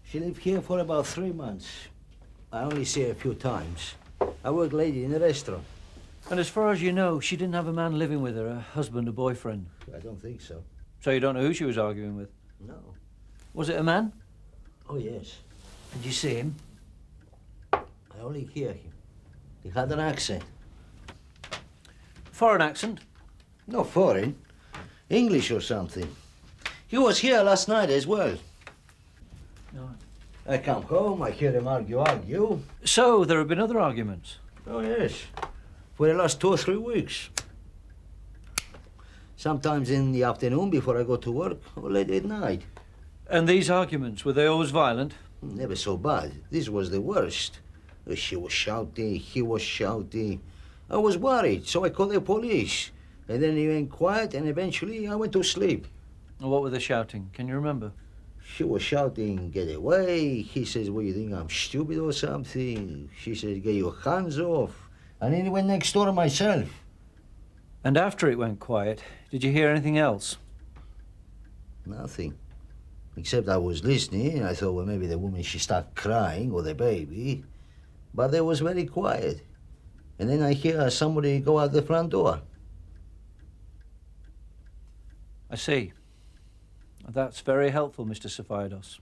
She lived here for about 3 months. I only see her a few times. I work lady in a restaurant. And as far as you know, she didn't have a man living with her, a husband, a boyfriend? I don't think so. So you don't know who she was arguing with? No. Was it a man? Oh, yes. Did you see him? I only hear him. He had an accent. Foreign accent? No foreign. English or something. He was here last night as well. No. I come home, I hear him argue. So, there have been other arguments? Oh, yes. For the last 2 or 3 weeks. Sometimes in the afternoon before I go to work, or late at night. And these arguments, were they always violent? Never so bad. This was the worst. She was shouting, he was shouting. I was worried, so I called the police. And then he went quiet, and eventually I went to sleep. And what were they shouting? Can you remember? She was shouting, get away. He says, what, you think I'm stupid or something? She says, get your hands off. And then he went next door myself. And after it went quiet, did you hear anything else? Nothing. Except I was listening. I thought, well, maybe the woman, she started crying, or the baby. But it was very quiet. And then I hear somebody go out the front door. I see. That's very helpful, Mr. Cephaldos.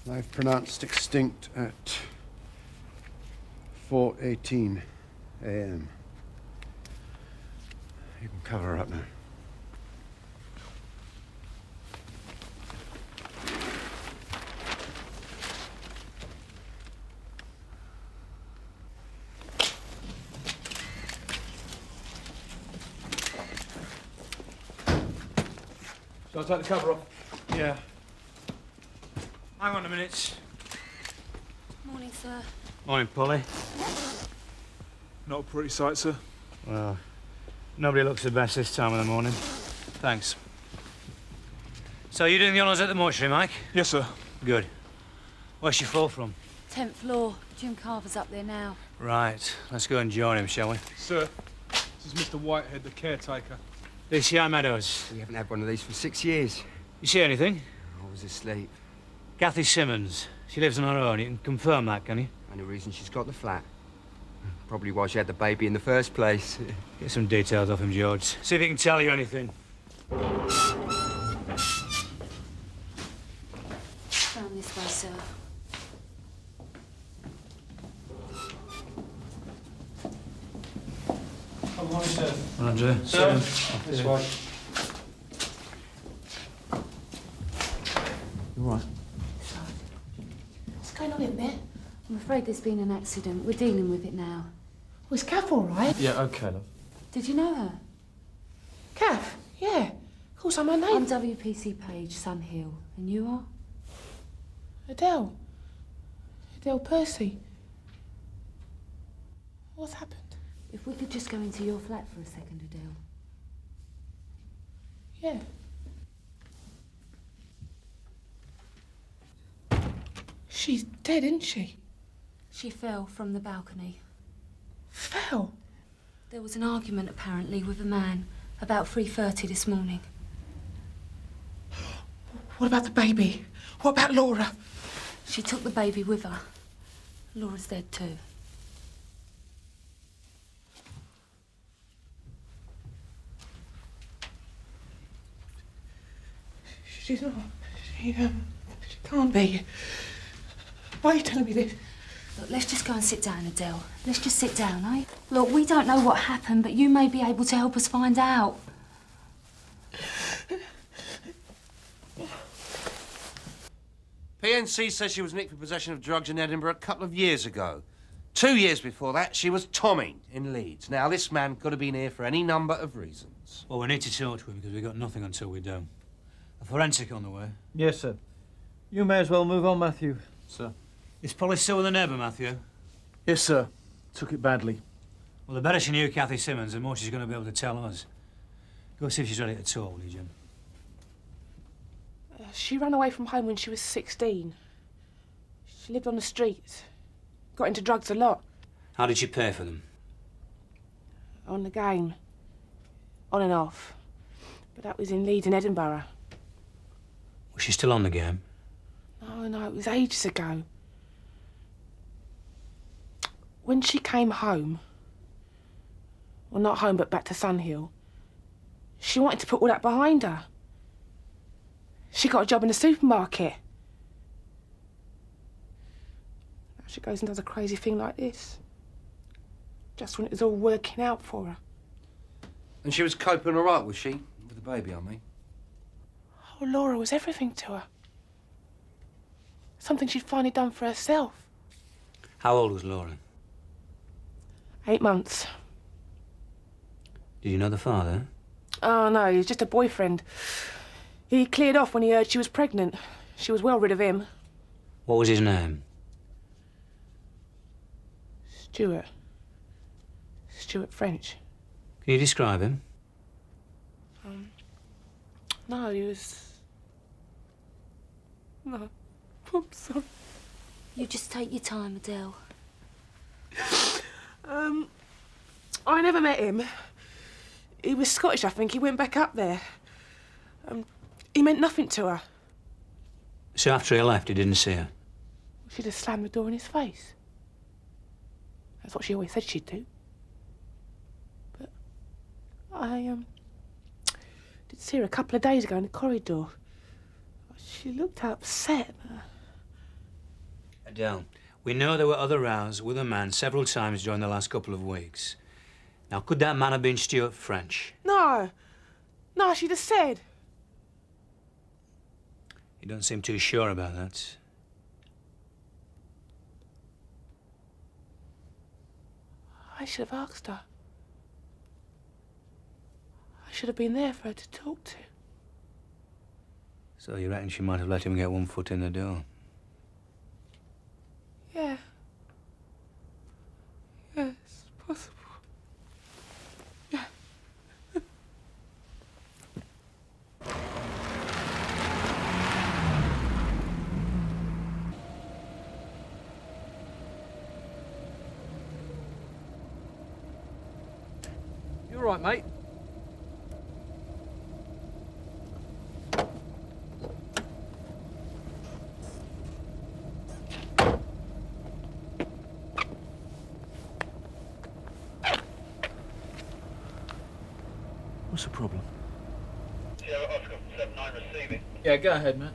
Life pronounced extinct at 4:18 a.m. You can cover her up now. Shall I take the cover off? Yeah. Hang on a minute. Morning, sir. Morning, Polly. Not a pretty sight, sir. Well, nobody looks the best this time of the morning. Thanks. So you doing the honours at the mortuary, Mike? Yes, sir. Good. Where's your floor from? 10th floor. Jim Carver's up there now. Right. Let's go and join him, shall we? Sir, this is Mr. Whitehead, the caretaker. DCI Meadows. We haven't had one of these for 6 years. You see anything? I was asleep. Kathy Simmons. She lives on her own. You can confirm that, can you? Only reason she's got the flat. Probably why she had the baby in the first place. Get some details off him, George. See if he can tell you anything. Down this way, sir. Good morning, sir. Roger. Sir, this way. You all right? What's going on in there? I'm afraid there's been an accident. We're dealing with it now. Was Kath all right? Yeah, okay, love. Did you know her? Kath? Yeah. Of course, I'm her name. I'm WPC Page, Sunhill. And you are? Adele. Adele Percy. What's happened? If we could just go into your flat for a second, Adele. Yeah. She's dead, isn't she? She fell from the balcony. Fell? There was an argument, apparently, with a man about 3:30 this morning. What about the baby? What about Laura? She took the baby with her. Laura's dead, too. She's not. She can't be. Why are you telling me this? Look, let's just go and sit down, Adele. Let's just sit down, eh? Look, we don't know what happened, but you may be able to help us find out. PNC says she was nicked for possession of drugs in Edinburgh a couple of years ago. 2 years before that, she was Tommy in Leeds. Now, this man could have been here for any number of reasons. Well, we need to talk to him because we've got nothing until we do. A forensic on the way. Yes, sir. You may as well move on, Matthew. Sir. Is Polly still with the neighbour, Matthew? Yes, sir. Took it badly. Well, the better she knew Kathy Simmons, the more she's going to be able to tell us. Go see if she's ready to talk, will you, Jim? She ran away from home when she was 16. She lived on the streets. Got into drugs a lot. How did she pay for them? On the game. On and off. But that was in Leeds and Edinburgh. Was she still on the game? No, it was ages ago. When she came home, well, not home, but back to Sunhill, she wanted to put all that behind her. She got a job in a supermarket. Now she goes and does a crazy thing like this. Just when it was all working out for her. And she was coping all right, was she? With the baby, I mean. Oh, Laura was everything to her. Something she'd finally done for herself. How old was Laura? 8 months. Did you know the father? Oh, no, he was just a boyfriend. He cleared off when he heard she was pregnant. She was well rid of him. What was his name? Stuart. Stuart French. Can you describe him? No, he was... No. I'm sorry. You just take your time, Adele. I never met him. He was Scottish, I think. He went back up there. He meant nothing to her. So after he left, he didn't see her? She just slammed the door in his face. That's what she always said she'd do. But I did see her a couple of days ago in the corridor. She looked upset. Adele, we know there were other rows with a man several times during the last couple of weeks. Now, could that man have been Stuart French? No, she just said. You don't seem too sure about that. I should have asked her. I should have been there for her to talk to. So you reckon she might have let him get one foot in the door? Yeah. Yeah, it's possible. Yeah. You all right, mate? What's the problem? Yeah, go ahead, Matt.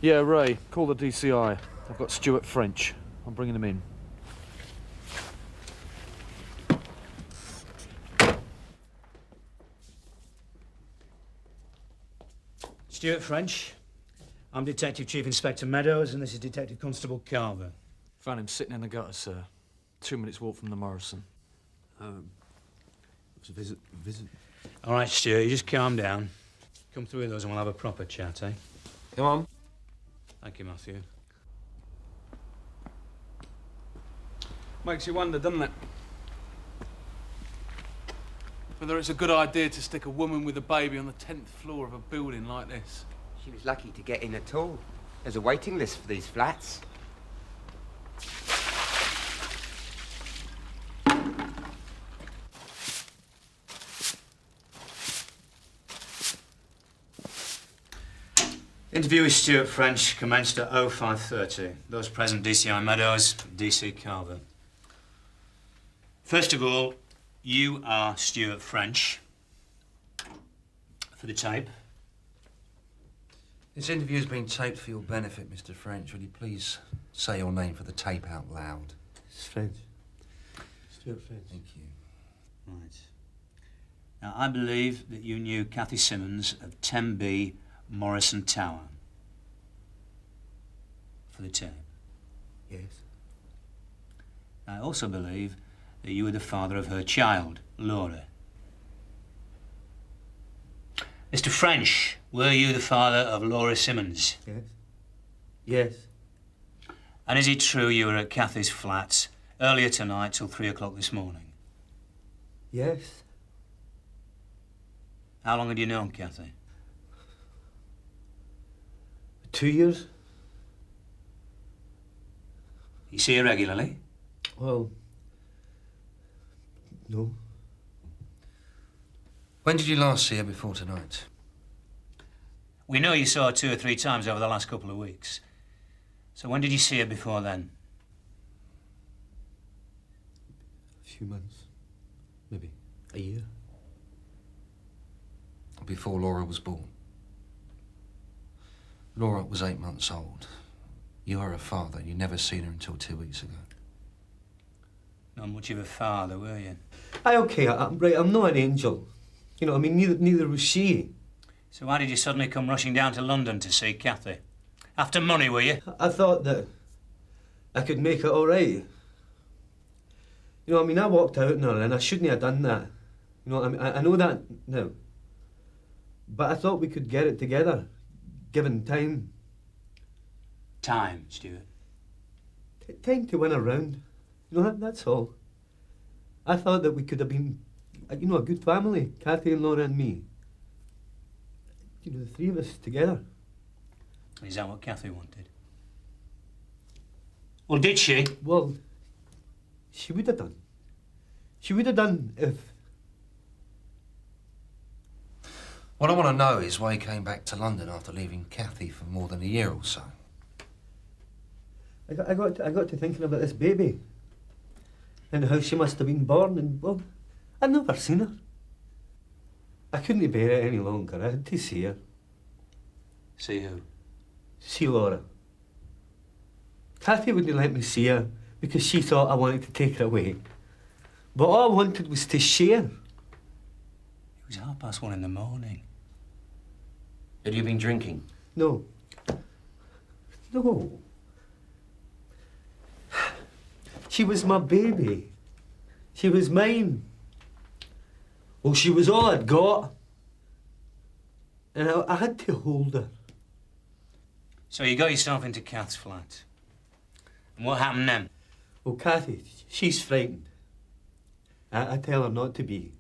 Yeah, Ray, call the DCI. I've got Stuart French. I'm bringing him in. Stuart French. I'm Detective Chief Inspector Meadows, and this is Detective Constable Carver. Found him sitting in the gutter, sir. 2 minutes walk from the Morrison. It's a visit. All right, Stuart, you just calm down. Come through with us and we'll have a proper chat, eh? Come on. Thank you, Matthew. Makes you wonder, doesn't it? Whether it's a good idea to stick a woman with a baby on the 10th floor of a building like this. She was lucky to get in at all. There's a waiting list for these flats. Interview with Stuart French commenced at 05:30. Those present, DCI Meadows, DC Carver. First of all, you are Stuart French. For the tape. This interview's been taped for your benefit, Mr. French. Will you please say your name for the tape out loud? It's French. Stuart French. Thank you. Right. Now, I believe that you knew Kathy Simmons of 10B Morrison Tower. For the tape. Yes. I also believe that you were the father of her child, Laura. Mr. French, were you the father of Laura Simmons? Yes. Yes. And is it true you were at Kathy's flat earlier tonight till 3 o'clock this morning? Yes. How long had you known Kathy? 2 years. You see her regularly? Well, no. When did you last see her before tonight? We know you saw her 2 or 3 times over the last couple of weeks. So when did you see her before then? A few months. Maybe a year. Before Laura was born. Laura was 8 months old. You are her father. You never seen her until 2 weeks ago. Not much of a father, were you? I'm not an angel. You know, I mean, neither was she. So why did you suddenly come rushing down to London to see Kathy? After money, were you? I thought that I could make it all right. You know, I mean, I walked out on her and I shouldn't have done that. You know, I mean, I know that now. But I thought we could get it together, given time. Time, Stuart. Time to win a round. You know, that's all. I thought that we could have been, you know, a good family, Kathy and Laura and me. You know, the three of us together. Is that what Kathy wanted? Well, did she? Well, she would have done. She would have done if... What I want to know is why you came back to London after leaving Kathy for more than a year or so. I got to thinking about this baby. and how she must have been born, and, well, I'd never seen her. I couldn't bear it any longer. I had to see her. See who? See Laura. Cathy wouldn't let me see her because she thought I wanted to take her away. But all I wanted was to share. It was 1:30 in the morning. Had you been drinking? No. No. She was my baby. She was mine. Well, she was all I'd got. And I had to hold her. So you got yourself into Kath's flat. And what happened then? Well, Cathy, she's frightened. I tell her not to be.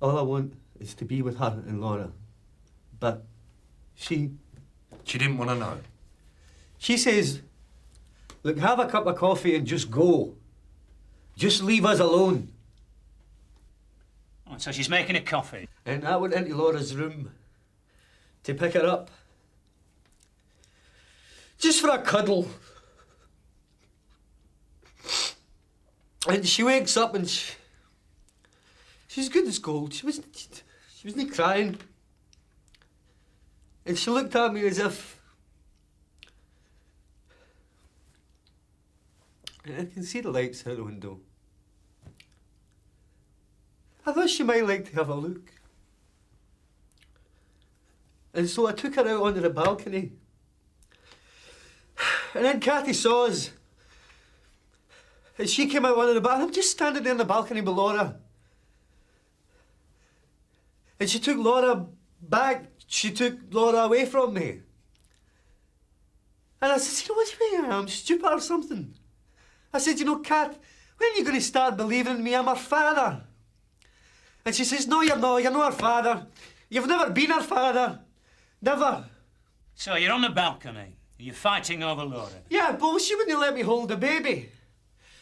All I want is to be with her and Laura. But she didn't want to know. She says, look, have a cup of coffee and just go. Just leave us alone. Oh, so she's making a coffee. And I went into Laura's room to pick her up. Just for a cuddle. And she wakes up and she's good as gold. She wasn't crying. And she looked at me as if... And I can see the lights out the window. I thought she might like to have a look. And so I took her out onto the balcony. And then Cathy saw us. And she came out onto the balcony. I'm just standing there on the balcony with Laura. And she took Laura back. She took Laura away from me. And I said, you know, what do you mean I'm stupid or something? I said, you know, Kat, when are you going to start believing in me? I'm her father. And she says, no, you're not. You're not her father. You've never been her father. Never. So you're on the balcony. You're fighting over Laura. Yeah, but she wouldn't let me hold the baby.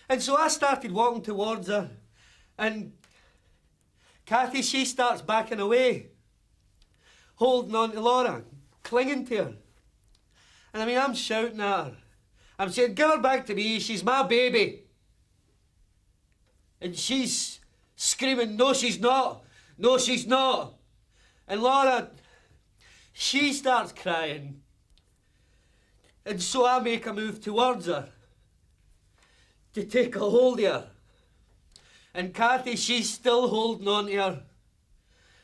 And so I started walking towards her. And Cathy, she starts backing away, holding on to Laura, clinging to her. And I mean, I'm shouting at her. I'm saying, give her back to me, she's my baby. And she's screaming, no, she's not. No, she's not. And Laura, she starts crying. And so I make a move towards her to take a hold of her. And Cathy, she's still holding on to her.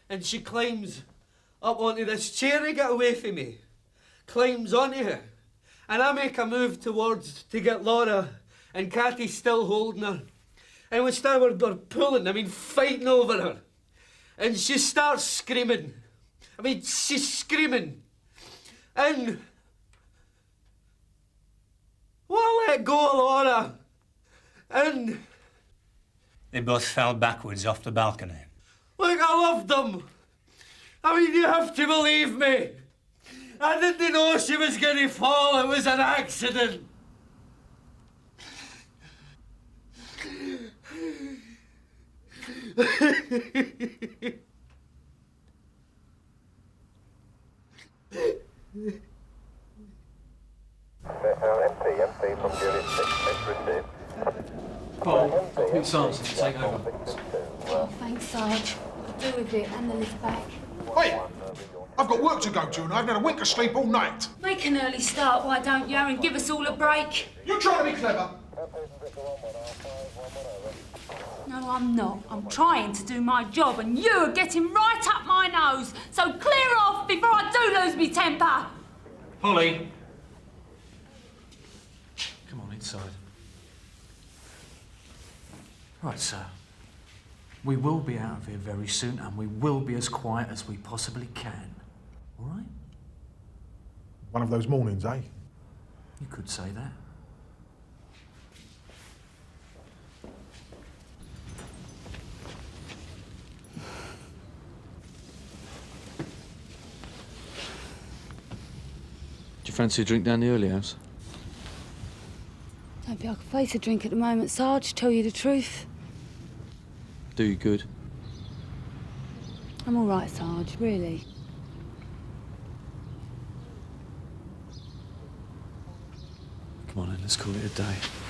And she climbs up onto this chair to get away from me. Climbs onto her. And I make a move towards to get Laura. And Cathy's still holding her. And we start, we're pulling, I mean, fighting over her. And she starts screaming. I mean, she's screaming. And... well, I let go of Laura. And... they both fell backwards off the balcony. Look, I loved them. I mean, you have to believe me. I didn't know she was going to fall. It was an accident. MP from Unit 6, received. Paul, got Pete Sampson to take over. Oh, thanks, Sarge. I'll do with it and the lift back. Hey, I've got work to go to and I haven't had a wink of sleep all night. Make an early start, why don't you, and give us all a break? You're trying to be clever. No, I'm not. I'm trying to do my job, and you are getting right up my nose. So clear off before I do lose me temper. Holly. Come on, inside. Right, sir. We will be out of here very soon, and we will be as quiet as we possibly can. All right? One of those mornings, eh? You could say that. Do you fancy a drink down the early house? Don't think I can face a drink at the moment, Sarge, tell you the truth. Do you good? I'm all right, Sarge, really. Come Come on in, let's call it a day.